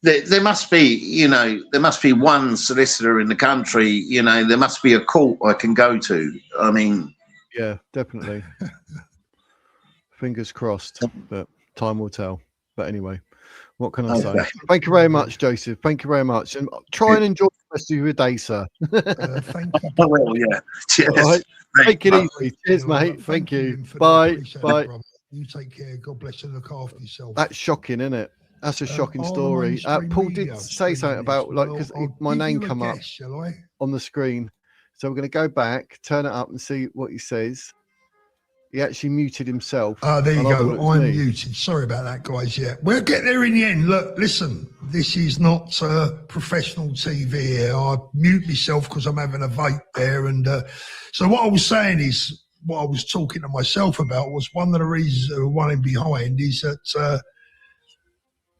there must be, you know, there must be one solicitor in the country. You know, there must be a court I can go to. I mean, yeah, definitely. Fingers crossed, but time will tell. But anyway, what can I say? Okay. Thank you very much, Joseph. Thank you very much. And try and enjoy the rest of your day, sir. Thank you. I will, yeah. Cheers. All right. Take it Thanks. easy. Cheers, mate. Thank you. Linford. I Bye. appreciate Bye. it, brother. You take care. God bless you. Look after yourself. That's shocking, isn't it? That's a shocking are the story. mainstream Paul media did say something streaming about this? like Well, because I'll my give name you a come up guess, shall I? on the screen. So we're going to go back, turn it up, and see what he says. He actually muted himself. There you and I thought it go. was I'm me. muted. Sorry about that, guys. Yeah, we'll get there in the end. Look, listen, this is not professional TV here. I mute myself because I'm having a vape there. And so what I was saying is, what I was talking to myself about was one of the reasons that we're running behind is that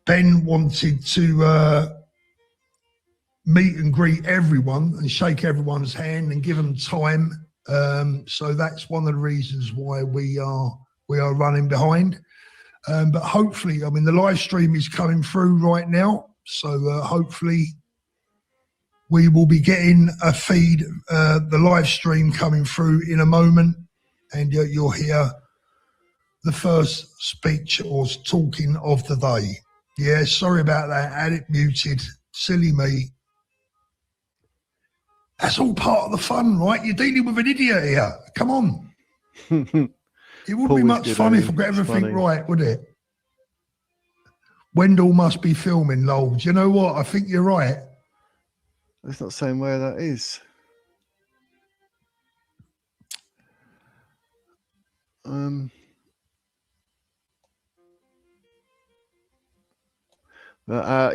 Ben wanted to meet and greet everyone and shake everyone's hand and give them time. So that's one of the reasons why we are running behind. But hopefully, I mean, the live stream is coming through right now. So hopefully we will be getting a feed, the live stream coming through in a moment, and you'll hear the first speech or talking of the day. Yeah, sorry about that. I had it muted. Silly me. That's all part of the fun, right? You're dealing with an idiot here. Come on. It wouldn't be much fun if I got everything right, would it? Wendell must be filming, lol. Do you know what? I think you're right. It's not saying where that is.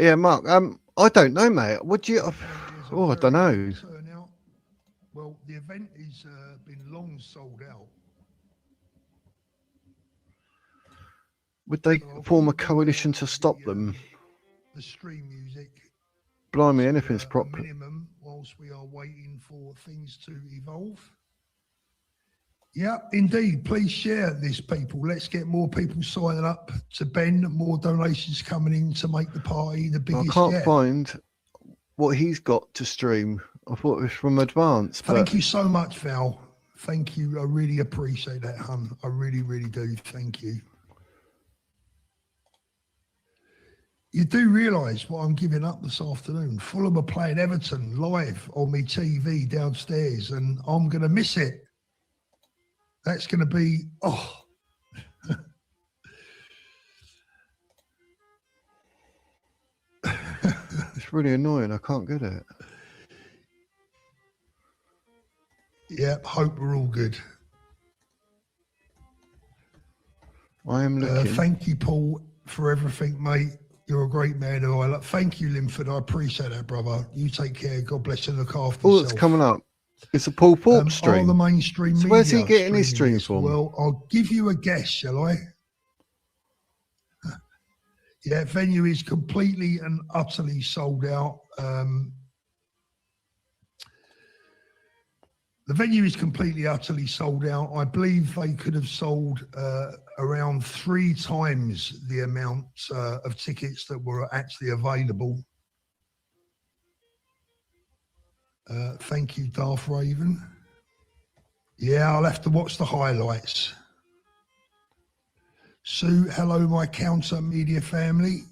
Yeah, Mark. I don't know, mate. Would you? Oh, I don't know. Well, the event has been long sold out. Would they form a coalition to stop them? The stream music. Blimey, anything's proper. Minimum whilst we are waiting for things to evolve. Yeah, indeed. Please share this, people. Let's get more people signing up to Ben. More donations coming in to make the party the biggest. I can't yet. find what he's got to stream. I thought it was from Advance. Thank you so much, Val. Thank you. I really appreciate that, hun. I really, really do. Thank you. You do realise what I'm giving up this afternoon. Fulham are playing Everton live on my TV downstairs, and I'm going to miss it. That's going to be, oh. It's really annoying. I can't get it. Yeah, hope we're all good. I am looking. Thank you, Paul, for everything, mate. You're a great man. Who I love. Thank you, Linford. I appreciate that, brother. You take care. God bless you. Look after All yourself. that's coming up. It's a Paul Forbes stream. All the mainstream So media where's he getting his streaming stream this. from? Well, I'll give you a guess, shall I? Yeah, venue is completely and utterly sold out. The venue is completely, utterly sold out. I believe they could have sold around 3 times the amount of tickets that were actually available. Thank you, Darth Raven. Yeah, I'll have to watch the highlights. Sue, hello, my counter media family.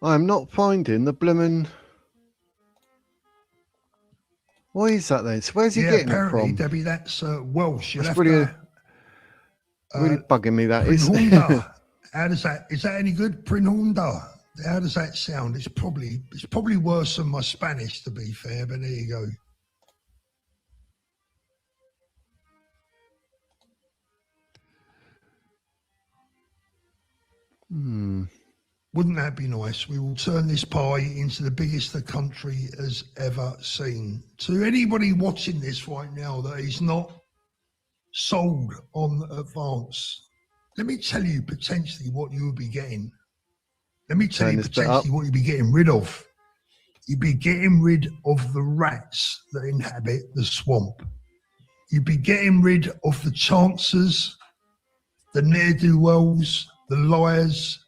I'm not finding the blimmin'. Why is that then? So where's he getting it apparently, from? Debbie, that's Welsh. You'll That's have really, to, really bugging me. That is. Prynhunda. How does that? Is that any good? Prynhunda. How does that sound? It's probably worse than my Spanish, to be fair. But there you go. Wouldn't that be nice? We will turn this party into the biggest the country has ever seen. To anybody watching this right now that is not sold on Advance, let me tell you potentially what you would be getting. Let me tell you potentially what you'd be getting rid of. You'd be getting rid of the rats that inhabit the swamp. You'd be getting rid of the chancers, the ne'er-do-wells, the liars,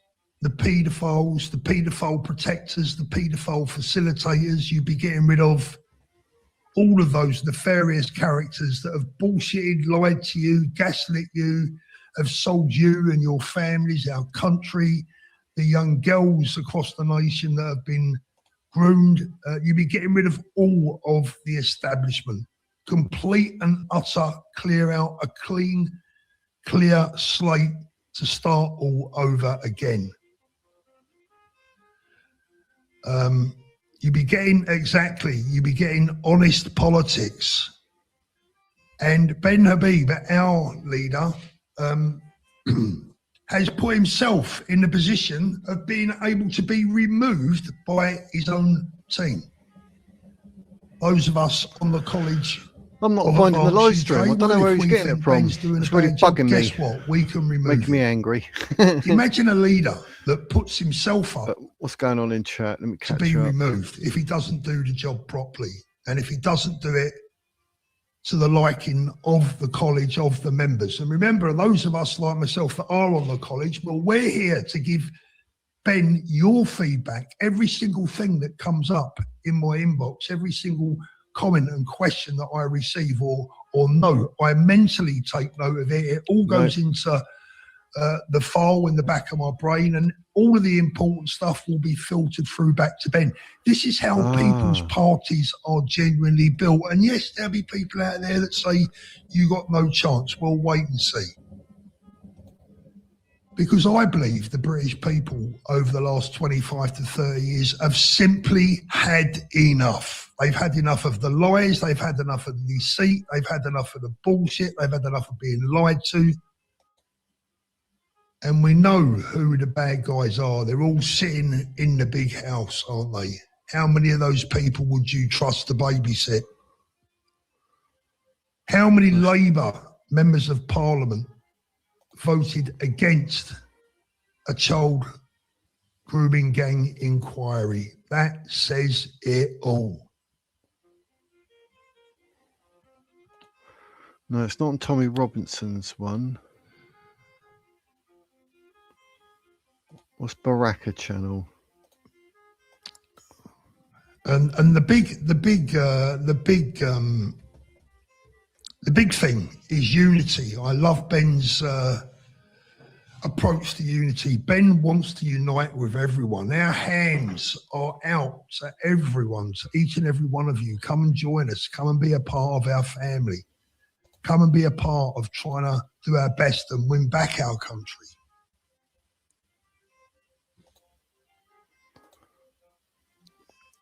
the paedophiles, the paedophile protectors, the paedophile facilitators. You'd be getting rid of all of those nefarious characters that have bullshitted, lied to you, gaslit you, have sold you and your families, our country, the young girls across the nation that have been groomed. You'll be getting rid of all of the establishment. Complete and utter clear out, a clean, clear slate to start all over again. You'll be getting honest politics. And Ben Habib, our leader, has put himself in the position of being able to be removed by his own team. Those of us on the college. I'm not finding the live stream. I don't know where he's getting it from. It's really bugging me. Guess what? We can remove Making me angry. Imagine a leader that puts himself up. But what's going on in chat? Let me catch to be you up. removed if he doesn't do the job properly, and if he doesn't do it to the liking of the college, of the members. And remember, those of us like myself that are on the college, well, we're here to give Ben your feedback. Every single thing that comes up in my inbox, every single comment and question that I receive or note, I mentally take note of it. It all goes into the file in the back of my brain, and all of the important stuff will be filtered through back to Ben. This is how people's parties are genuinely built. And yes, there'll be people out there that say you got no chance. We'll wait and see. Because I believe the British people over the last 25 to 30 years have simply had enough. They've had enough of the lies. They've had enough of the deceit. They've had enough of the bullshit. They've had enough of being lied to. And we know who the bad guys are. They're all sitting in the big house, aren't they? How many of those people would you trust to babysit? How many Labour members of Parliament voted against a child grooming gang inquiry? That says it all. No, it's not on Tommy Robinson's one. What's Baraka channel? And the big thing is unity. I love Ben's approach to unity. Ben wants to unite with everyone. Our hands are out to everyone, to each and every one of you. Come and join us. Come and be a part of our family. Come and be a part of trying to do our best and win back our country.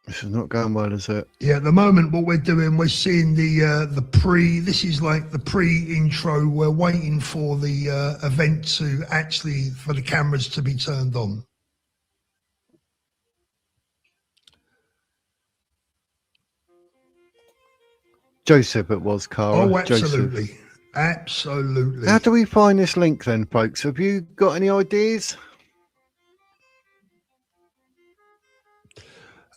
This is not going well, is it? Yeah, at the moment, what we're doing, we're seeing the pre. This is like the pre-intro. We're waiting for the event to actually, for the cameras to be turned on. Joseph, it was, Cara. Oh, absolutely, Joseph. Absolutely. How do we find this link then, folks? Have you got any ideas?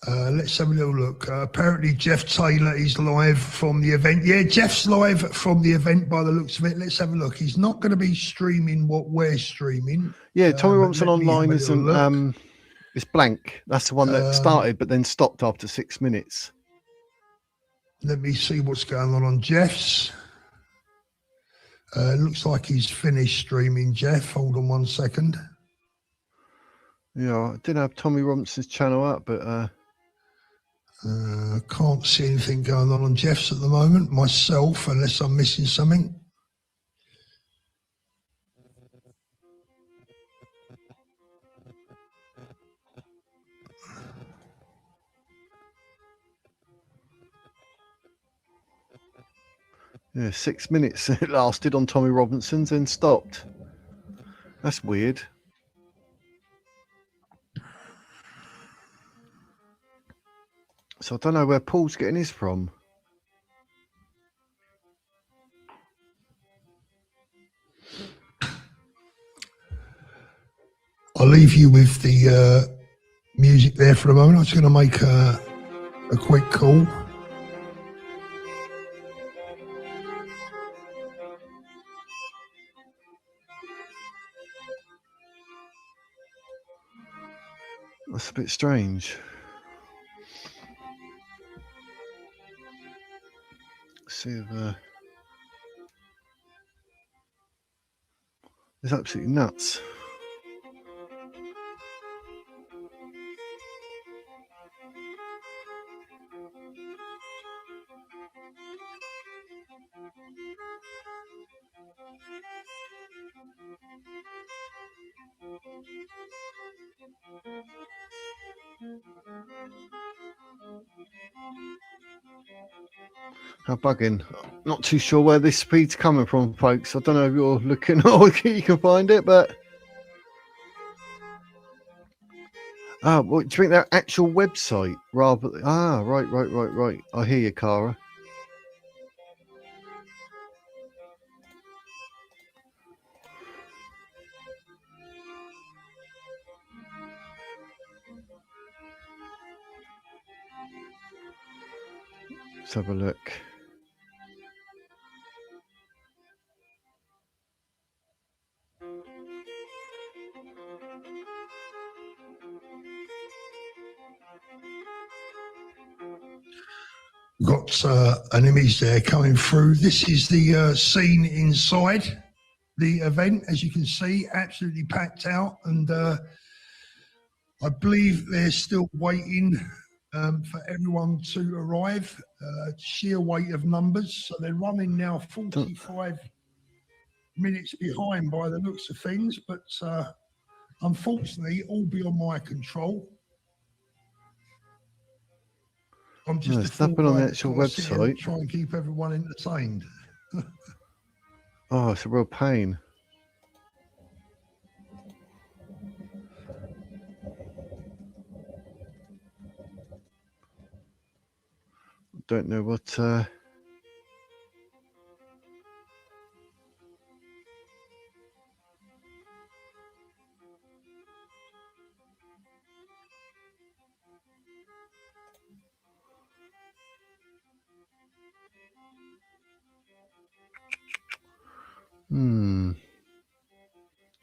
Let's have a little look. Apparently Jeff Taylor is live from the event. Yeah, Jeff's live from the event by the looks of it. Let's have a look. He's not going to be streaming what we're streaming. Yeah, Tommy Robinson Online isn't, it's blank. That's the one that started but then stopped after 6 minutes. Let me see what's going on Jeff's. Looks like he's finished streaming, Jeff. Hold on 1 second. Yeah, I didn't have Tommy Robinson's channel up, but... can't see anything going on Jeff's at the moment, myself, unless I'm missing something. Yeah, 6 minutes it lasted on Tommy Robinson's and stopped. That's weird. So I don't know where Paul's getting his from. I'll leave you with the music there for a moment. I'm just going to make a quick call. That's a bit strange. see if it's absolutely nuts. How bugging. Not too sure where this speed's coming from, folks. I don't know if you're looking or you can find it, but well, do you think their actual website rather? Right. I hear you, Cara. Let's have a look. Got an image there coming through. This is the scene inside the event. As you can see, absolutely packed out, and I believe they're still waiting for everyone to arrive. Sheer weight of numbers, so they're running now 45 minutes behind by the looks of things, but unfortunately all beyond my control. I'm just There's nothing on the actual website. Try and keep everyone entertained. Oh, it's a real pain. Don't know what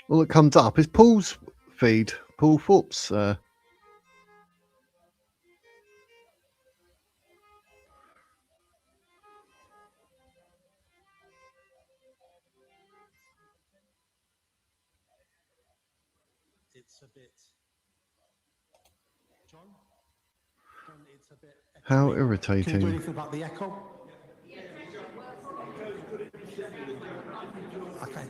all that comes up is Paul's feed, Paul Forbes. It's a bit. John, it's a bit. How Can you do irritating. anything about the echo? Okay.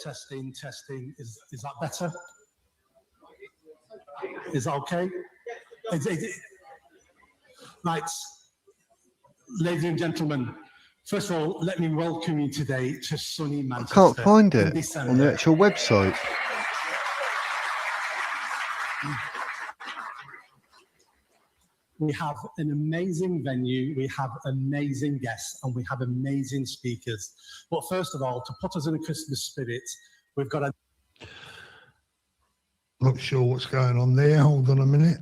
Testing. Is that better? Is that okay? Right, ladies and gentlemen. First of all, let me welcome you today to sunny Manchester. I can't find it in December. on the actual website. We have an amazing venue, we have amazing guests, and we have amazing speakers. But first of all, to put us in a Christmas spirit, we've got a... Not sure what's going on there. Hold on a minute.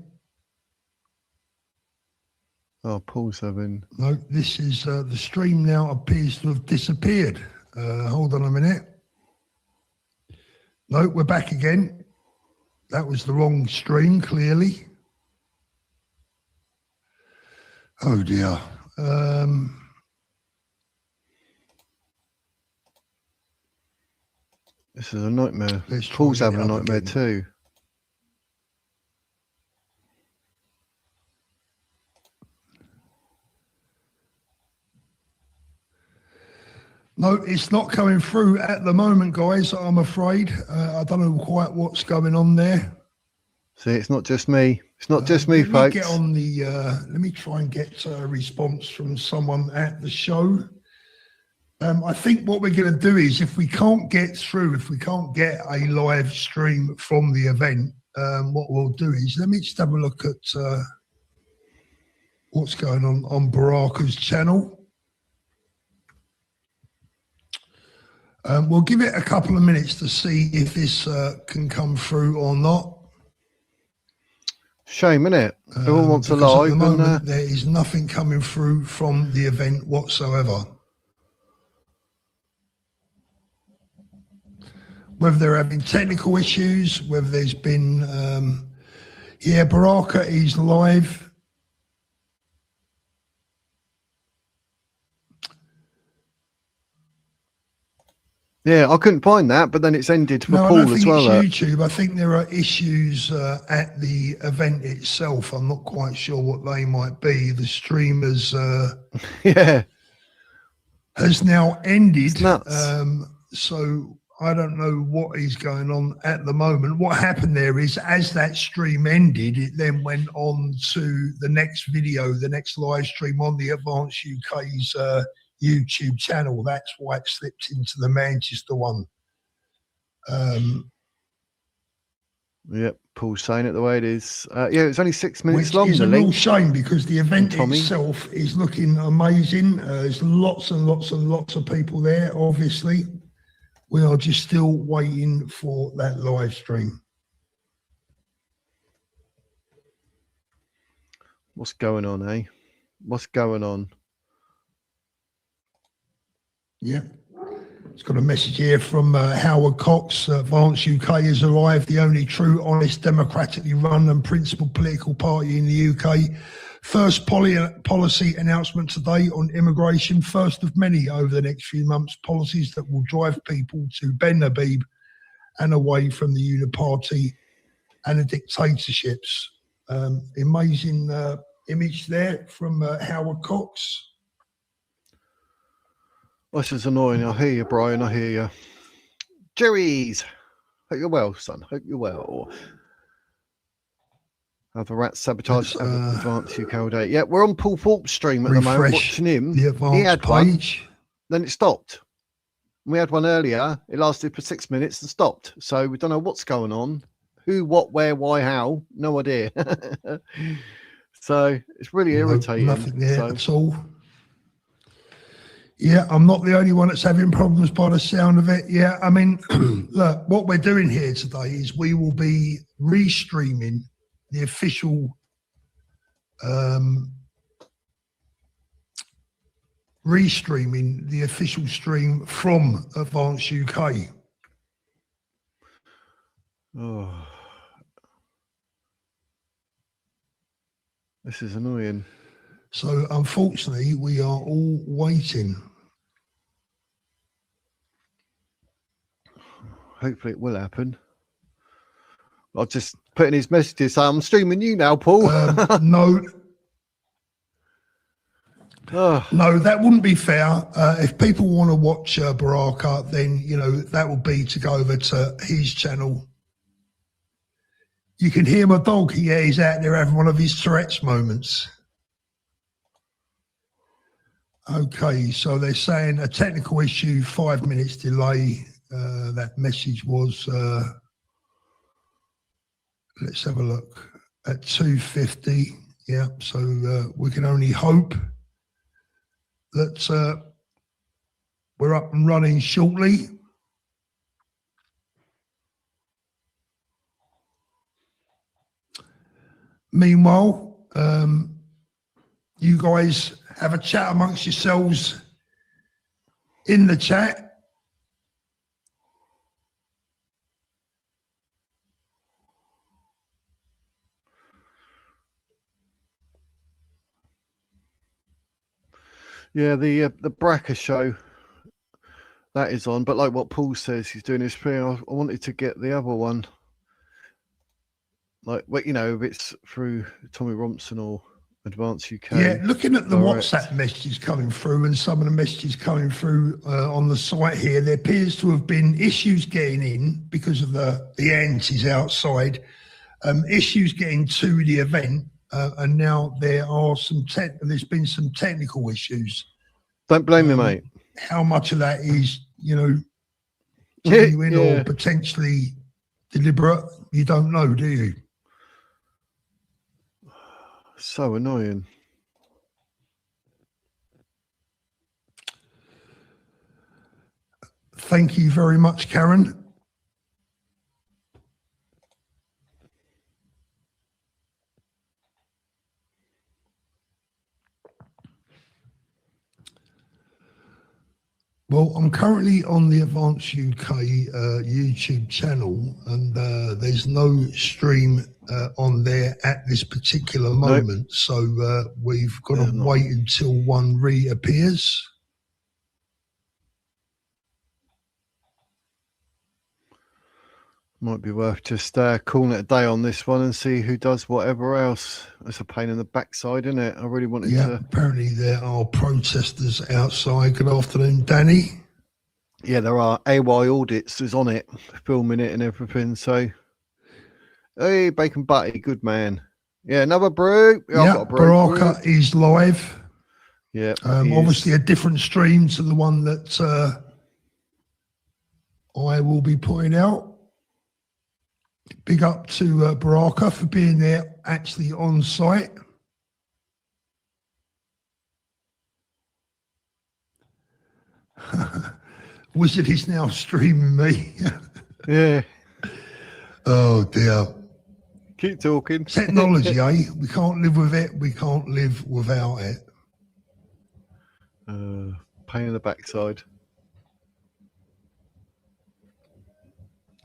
Oh, Paul's having... No, this is the stream now appears to have disappeared. Hold on a minute. No, we're back again. That was the wrong stream, clearly. Oh dear. This is a nightmare. Let's try Paul's and get having a up nightmare again. too. No, it's not coming through at the moment, guys, I'm afraid. I don't know quite what's going on there. See, it's not just me. It's not just me, Let me folks. get on the, let me try and get a response from someone at the show. I think what we're going to do is if we can't get through, if we can't get a live stream from the event, what we'll do is, let me just have a look at what's going on Baraka's channel. We'll give it a couple of minutes to see if this can come through or not. Shame, innit? Everyone wants a Because at live. the moment, And, there is nothing coming through from the event whatsoever. Whether they're having technical issues, whether there's been, yeah, Baraka is live. Yeah, I couldn't find that, but then it's ended for No, I Paul don't as think well. it's YouTube. I think there are issues at the event itself. I'm not quite sure what they might be. The streamers Yeah, has now ended. it's nuts. So I don't know what is going on at the moment. What happened there is, as that stream ended, it then went on to the next video, the next live stream on the Advanced UK's YouTube channel. That's why it slipped into the Manchester one. Yep, Paul's saying it the way it is. Yeah, it's only 6 minutes Which long. is The a real link. shame, because the event Tommy. itself is looking amazing. There's lots and lots and lots of people there, obviously. We are just still waiting for that live stream. What's going on, eh? What's going on? Yeah. It's got a message here from Howard Cox. Advance UK has arrived, the only true, honest, democratically run and principled political party in the UK. First policy announcement today on immigration, first of many over the next few months, policies that will drive people to Ben Habib and away from the uniparty and the dictatorships. Amazing image there from Howard Cox. This is annoying. I hear you, Brian. I hear you. Jerry's. Hope you're well, son. Hope you're well. Have the rats sabotage Advanced UK all day. Yeah, we're on Paul Thorpe's stream at the moment, watching him. The Advanced page. Then it stopped. We had one earlier. It lasted for 6 minutes and stopped. So we don't know what's going on. Who, what, where, why, how. No idea. So it's really irritating. Nothing there at all. Yeah, I'm not the only one that's having problems by the sound of it. Yeah, I mean, look, what we're doing here today is we will be restreaming the official stream from Advanced UK. Oh, this is annoying. So unfortunately, we are all waiting. Hopefully it will happen. I'll just put in his messages. I'm streaming you now, Paul. No. Oh. No, that wouldn't be fair. If people want to watch Baraka, then, you know, that will be to go over to his channel. You can hear my dog. Yeah, he's out there having one of his Tourette's moments. Okay, so they're saying a technical issue, 5 minutes delay. That message was, let's have a look, at 2:50. Yeah, so we can only hope that we're up and running shortly. Meanwhile, you guys have a chat amongst yourselves in the chat. Yeah, the Bracker show that is on, but like what Paul says, he's doing his thing. I wanted to get the other one, like, well, you know, if it's through Tommy Robinson or Advanced UK. Yeah, looking at the Direct. WhatsApp messages coming through and some of the messages coming through on the site here, there appears to have been issues getting in because of the antis outside, issues getting to the event. And now there are there's been some technical issues. Don't blame me, mate. How much of that is, you know, genuine Yeah. or potentially deliberate? You don't know, do you? So annoying. Thank you very much, Karen. Well, I'm currently on the Advanced UK YouTube channel, and there's no stream on there at this particular moment. So we've got to wait until one reappears. Might be worth just calling it a day on this one and see who does whatever else. It's a pain in the backside, isn't it? I really wanted to. Apparently there are protesters outside. Good afternoon, Danny. Yeah, there are. AY Audits is on it, filming it and everything. So, hey, Bacon Butty, good man. Yeah, another brew. Yeah, Baraka is live. Yeah. Obviously a different stream to the one that I will be putting out. Big up to Baraka for being there actually on site. Wizard is now streaming me. Yeah. Oh dear. Keep talking. Technology, eh? We can't live with it. We can't live without it. Pain in the backside.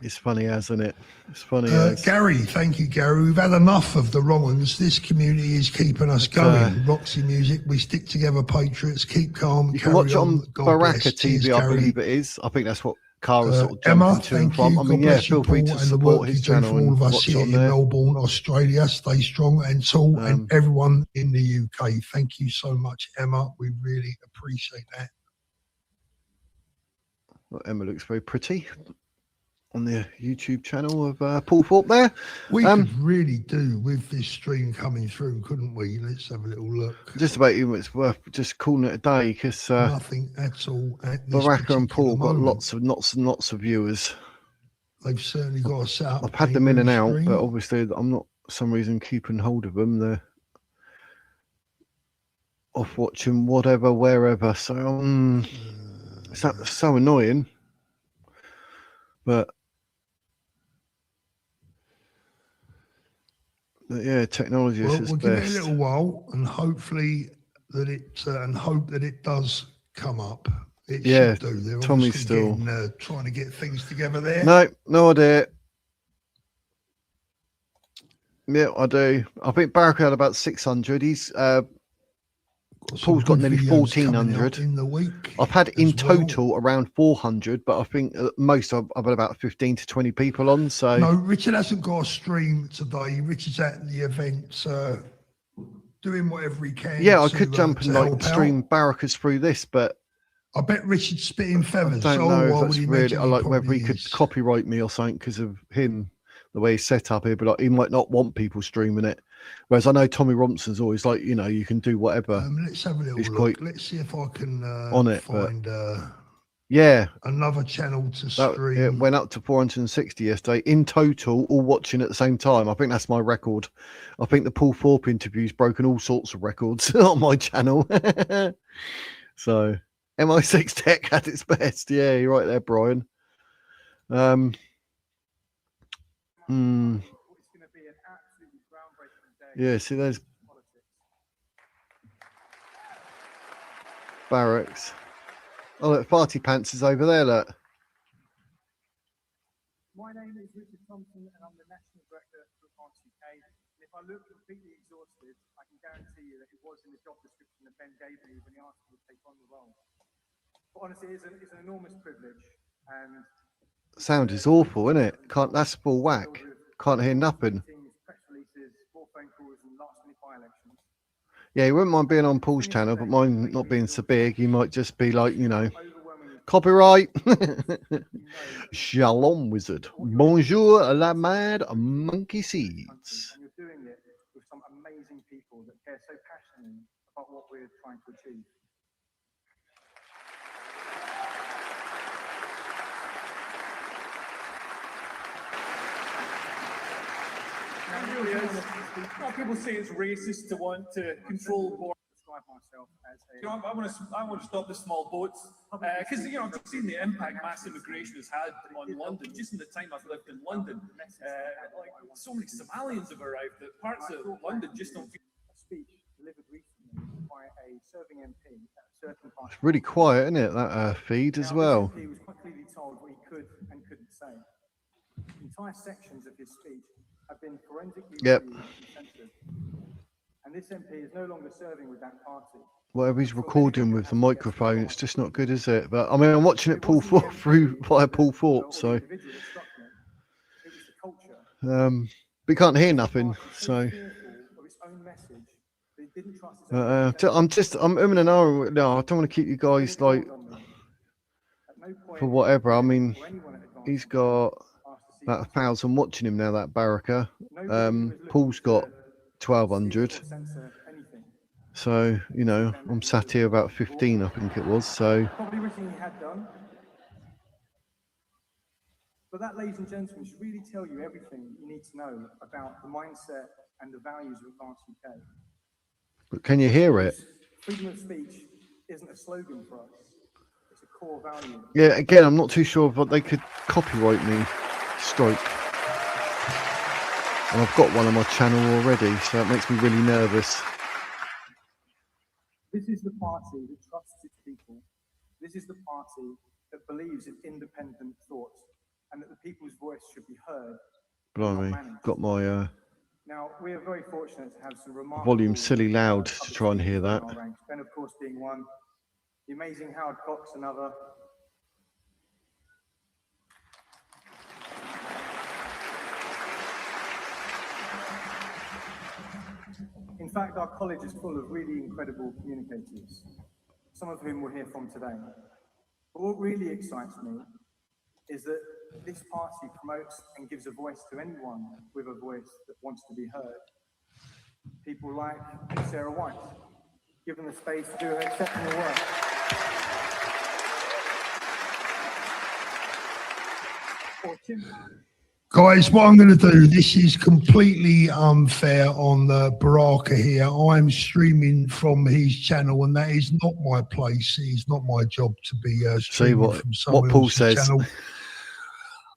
It's funny, hasn't it? It's funny. Gary, thank you, Gary. We've had enough of the wrong ones. This community is keeping us going. Roxy Music, we stick together, Patriots. Keep calm. You can watch it on Baraka TV, I believe it is. I think that's what Cara's sort of jumping to and from. I mean, yeah, feel free to support his channel and all of us watch here on in there. Melbourne, Australia. Stay strong and tall, and everyone in the UK. Thank you so much, Emma. We really appreciate that. Well, Emma looks very pretty on the YouTube channel of Paul Thorpe there. We could really do with this stream coming through, couldn't we? Let's have a little look. Just about even it's worth just calling it a day because nothing at all. At this Baraka and Paul got moment. lots and lots of viewers. They've certainly got us set up. I've had them in and out, but obviously I'm not for some reason keeping hold of them. They're off watching whatever, wherever. So it's so annoying. But yeah, technology is we'll give it a best. little while, and hopefully that it hope that it does come up. It should do. They're Tommy's obviously still trying to get things together there. No idea. Yeah, I do. I think Baraka had about 600. He's Paul's got nearly 1,400 in the week. I've had in total around 400, but I think most I've had about 15 to 20 people on. So no, Richard hasn't got a stream today. Richard's at the event, doing whatever he can. Yeah, I could jump and like stream Baraka's through this, but I bet Richard's spitting feathers. I don't know if that's really. I like whether he could copyright me or something because of him, the way he's set up here. But like, he might not want people streaming it. Whereas I know Tommy Rompson's always like, you know, you can do whatever. Let's have a little He's look. quite Let's see if I can on it, find another channel to stream. It went up to 460 yesterday in total, all watching at the same time. I think that's my record. I think the Paul Thorpe interview's broken all sorts of records on my channel. So MI6 Tech at its best. Yeah, you're right there, Brian. Yeah, see, there's Barracks. Oh, look, Party Pants is over there, look. My name is Richard Thompson, and I'm the National Director for France UK. And if I look completely exhausted, I can guarantee you that it was in the job description that Ben gave me when he asked me to take on the role. But honestly, it's an enormous privilege. And sound is awful, isn't it? That's full whack. Can't hear nothing. Yeah, he wouldn't mind being on Paul's channel, but mine not being so big, he might just be like, you know, copyright. Shalom, wizard. Bonjour, la mad monkey seeds. And you're doing it with some amazing people that care so passionately about what we're trying to achieve. People say it's racist to want to control borders. I want to stop the small boats because I've just seen the impact mass immigration has had on London. Just in the time I've lived in London, like so many Somalians have arrived that parts of London just don't feel. A speech delivered recently by a serving MP at a certain part. It's really quiet, isn't it? That feed as well. He was quite clearly told what he could and couldn't say. Entire sections of his speech have been forensically reviewed and censored. And this MP is no longer serving with that party. Whatever he's recording with the microphone, it's just not good, is it? But I mean, I'm watching it Paul Thorpe through via Paul Thorpe, so. It was we can't hear nothing. So I'm in an hour. No, I don't want to keep you guys like for whatever. I mean, he's got about 1,000 watching him now. That Baraka. Paul's got 1,200. So you know, I'm sat here about 15, I think it was. So. Probably everything he had done. But that, ladies and gentlemen, should really tell you everything you need to know about the mindset and the values of Advance UK. But can you hear it? Freedom of speech isn't a slogan for us. It's a core value. Yeah, again, I'm not too sure if they could copyright me strike. And I've got one on my channel already, so it makes me really nervous. This is the party that trusts its people. This is the party that believes in independent thought and that the people's voice should be heard. Blimey, got my now, we are very fortunate to have some remarkable volume silly loud to try and hear that. Ben, of course, being one. The amazing Howard Cox, another. In fact, our college is full of really incredible communicators, some of whom we'll hear from today. But what really excites me is that this party promotes and gives a voice to anyone with a voice that wants to be heard. People like Sarah White, give them the space to do her exceptional work. Or Tim. Guys, what I'm going to do, this is completely unfair on Baraka here. I'm streaming from his channel, and that is not my place. It's not my job to be streaming from someone else's channel.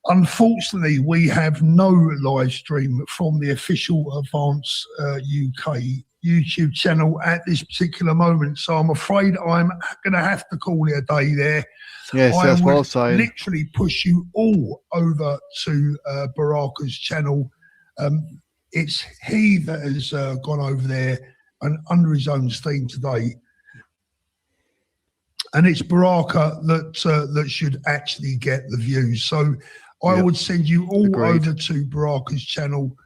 Unfortunately, we have no live stream from the official Advance UK YouTube channel at this particular moment. So I'm afraid I'm going to have to call it a day there. Yes, that's what I was saying. Literally push you all over to Baraka's channel. It's he that has gone over there and under his own steam today. And it's Baraka that should actually get the views. So I would send you all over to Baraka's channel.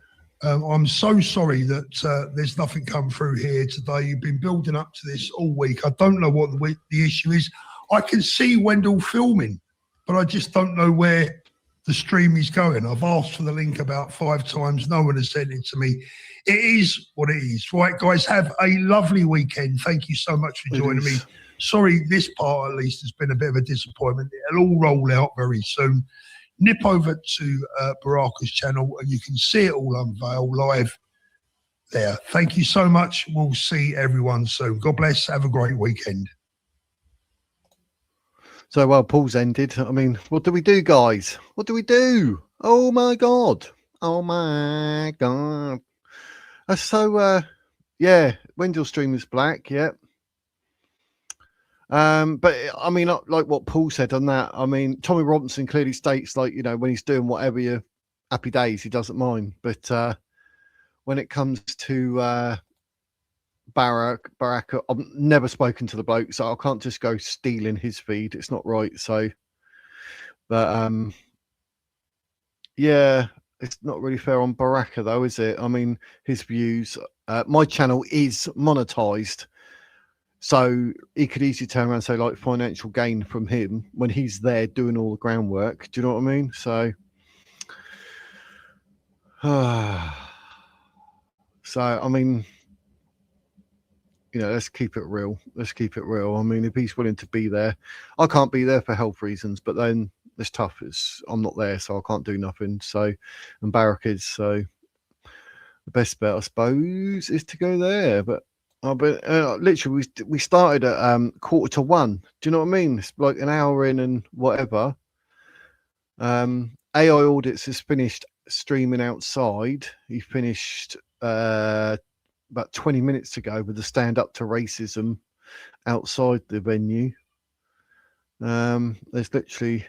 I'm so sorry that there's nothing come through here today. You've been building up to this all week. I don't know what the issue is. I can see Wendell filming, but I just don't know where the stream is going. I've asked for the link about 5 times. No one has sent it to me. It is what it is. Right, guys, have a lovely weekend. Thank you so much for joining me. Sorry, this part at least has been a bit of a disappointment. It'll all roll out very soon. Nip over to Baraka's channel and you can see it all unveiled live there. Thank you so much. We'll see everyone soon. God bless. Have a great weekend. So, well, Paul's ended. I mean, what do we do, guys? What do we do? Oh, my God. Oh, my God. So, yeah, Wendell stream is black, yeah. But I mean, like what Paul said on that, I mean, Tommy Robinson clearly states, like, you know, when he's doing whatever, you happy days, he doesn't mind. But when it comes to Baraka, I've never spoken to the bloke, so I can't just go stealing his feed. It's not right. So, but yeah, it's not really fair on Baraka, though, is it? I mean, his views. My channel is monetized. So he could easily turn around and say, like, financial gain from him when he's there doing all the groundwork. Do you know what I mean? So, so I mean, you know, let's keep it real. Let's keep it real. I mean, if he's willing to be there, I can't be there for health reasons, but then it's tough. I'm not there, so I can't do nothing. So, and Barrack is. So the best bet, I suppose, is to go there. But literally, we started at 1:45. Do you know what I mean? It's like an hour in and whatever. AI Audits has finished streaming outside. He finished about 20 minutes ago with the Stand Up to Racism outside the venue. There's literally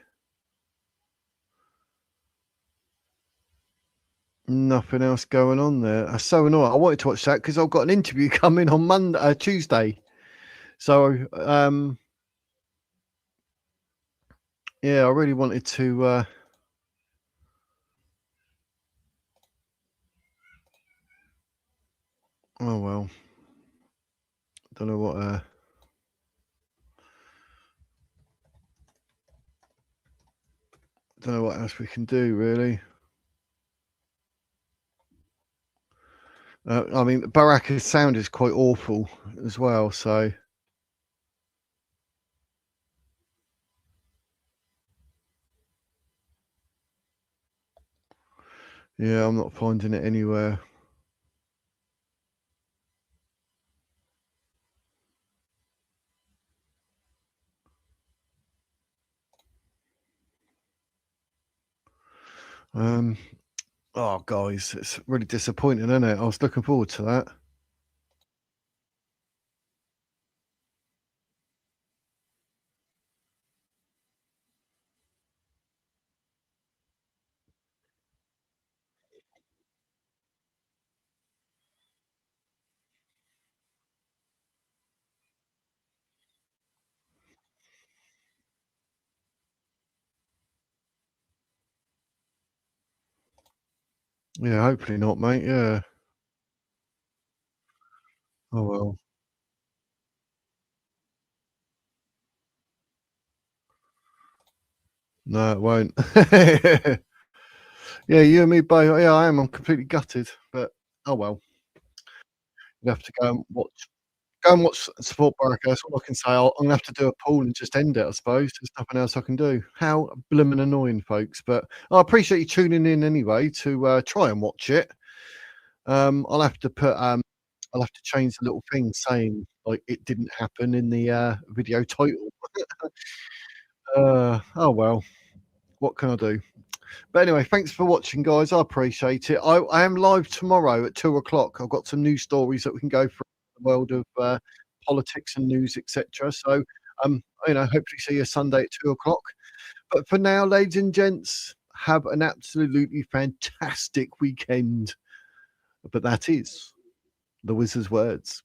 nothing else going on there. I'm so annoying. I wanted to watch that because I've got an interview coming on Tuesday. So yeah, I really wanted to Oh well. Don't know what don't know what else we can do really. I mean, Baraka's sound is quite awful as well, so yeah, I'm not finding it anywhere. Oh, guys, it's really disappointing, isn't it? I was looking forward to that. Yeah, hopefully not, mate. Yeah. Oh well. No, it won't. Yeah, you and me both. Yeah, I am. I'm completely gutted, but oh well. You have to go and watch support Baraka. That's all I can say. I'm gonna have to do a poll and just end it, I suppose. There's nothing else I can do. How blooming annoying, folks. But I appreciate you tuning in anyway to try and watch it. I'll have to put I'll have to change the little thing saying like it didn't happen in the video title. Oh well. What can I do? But anyway, thanks for watching, guys. I appreciate it. I am live tomorrow at 2:00. I've got some news stories that we can go through in the world of politics and news, etc. So, hopefully see you Sunday at 2:00. But for now, ladies and gents, have an absolutely fantastic weekend. But that is the Wizard's words.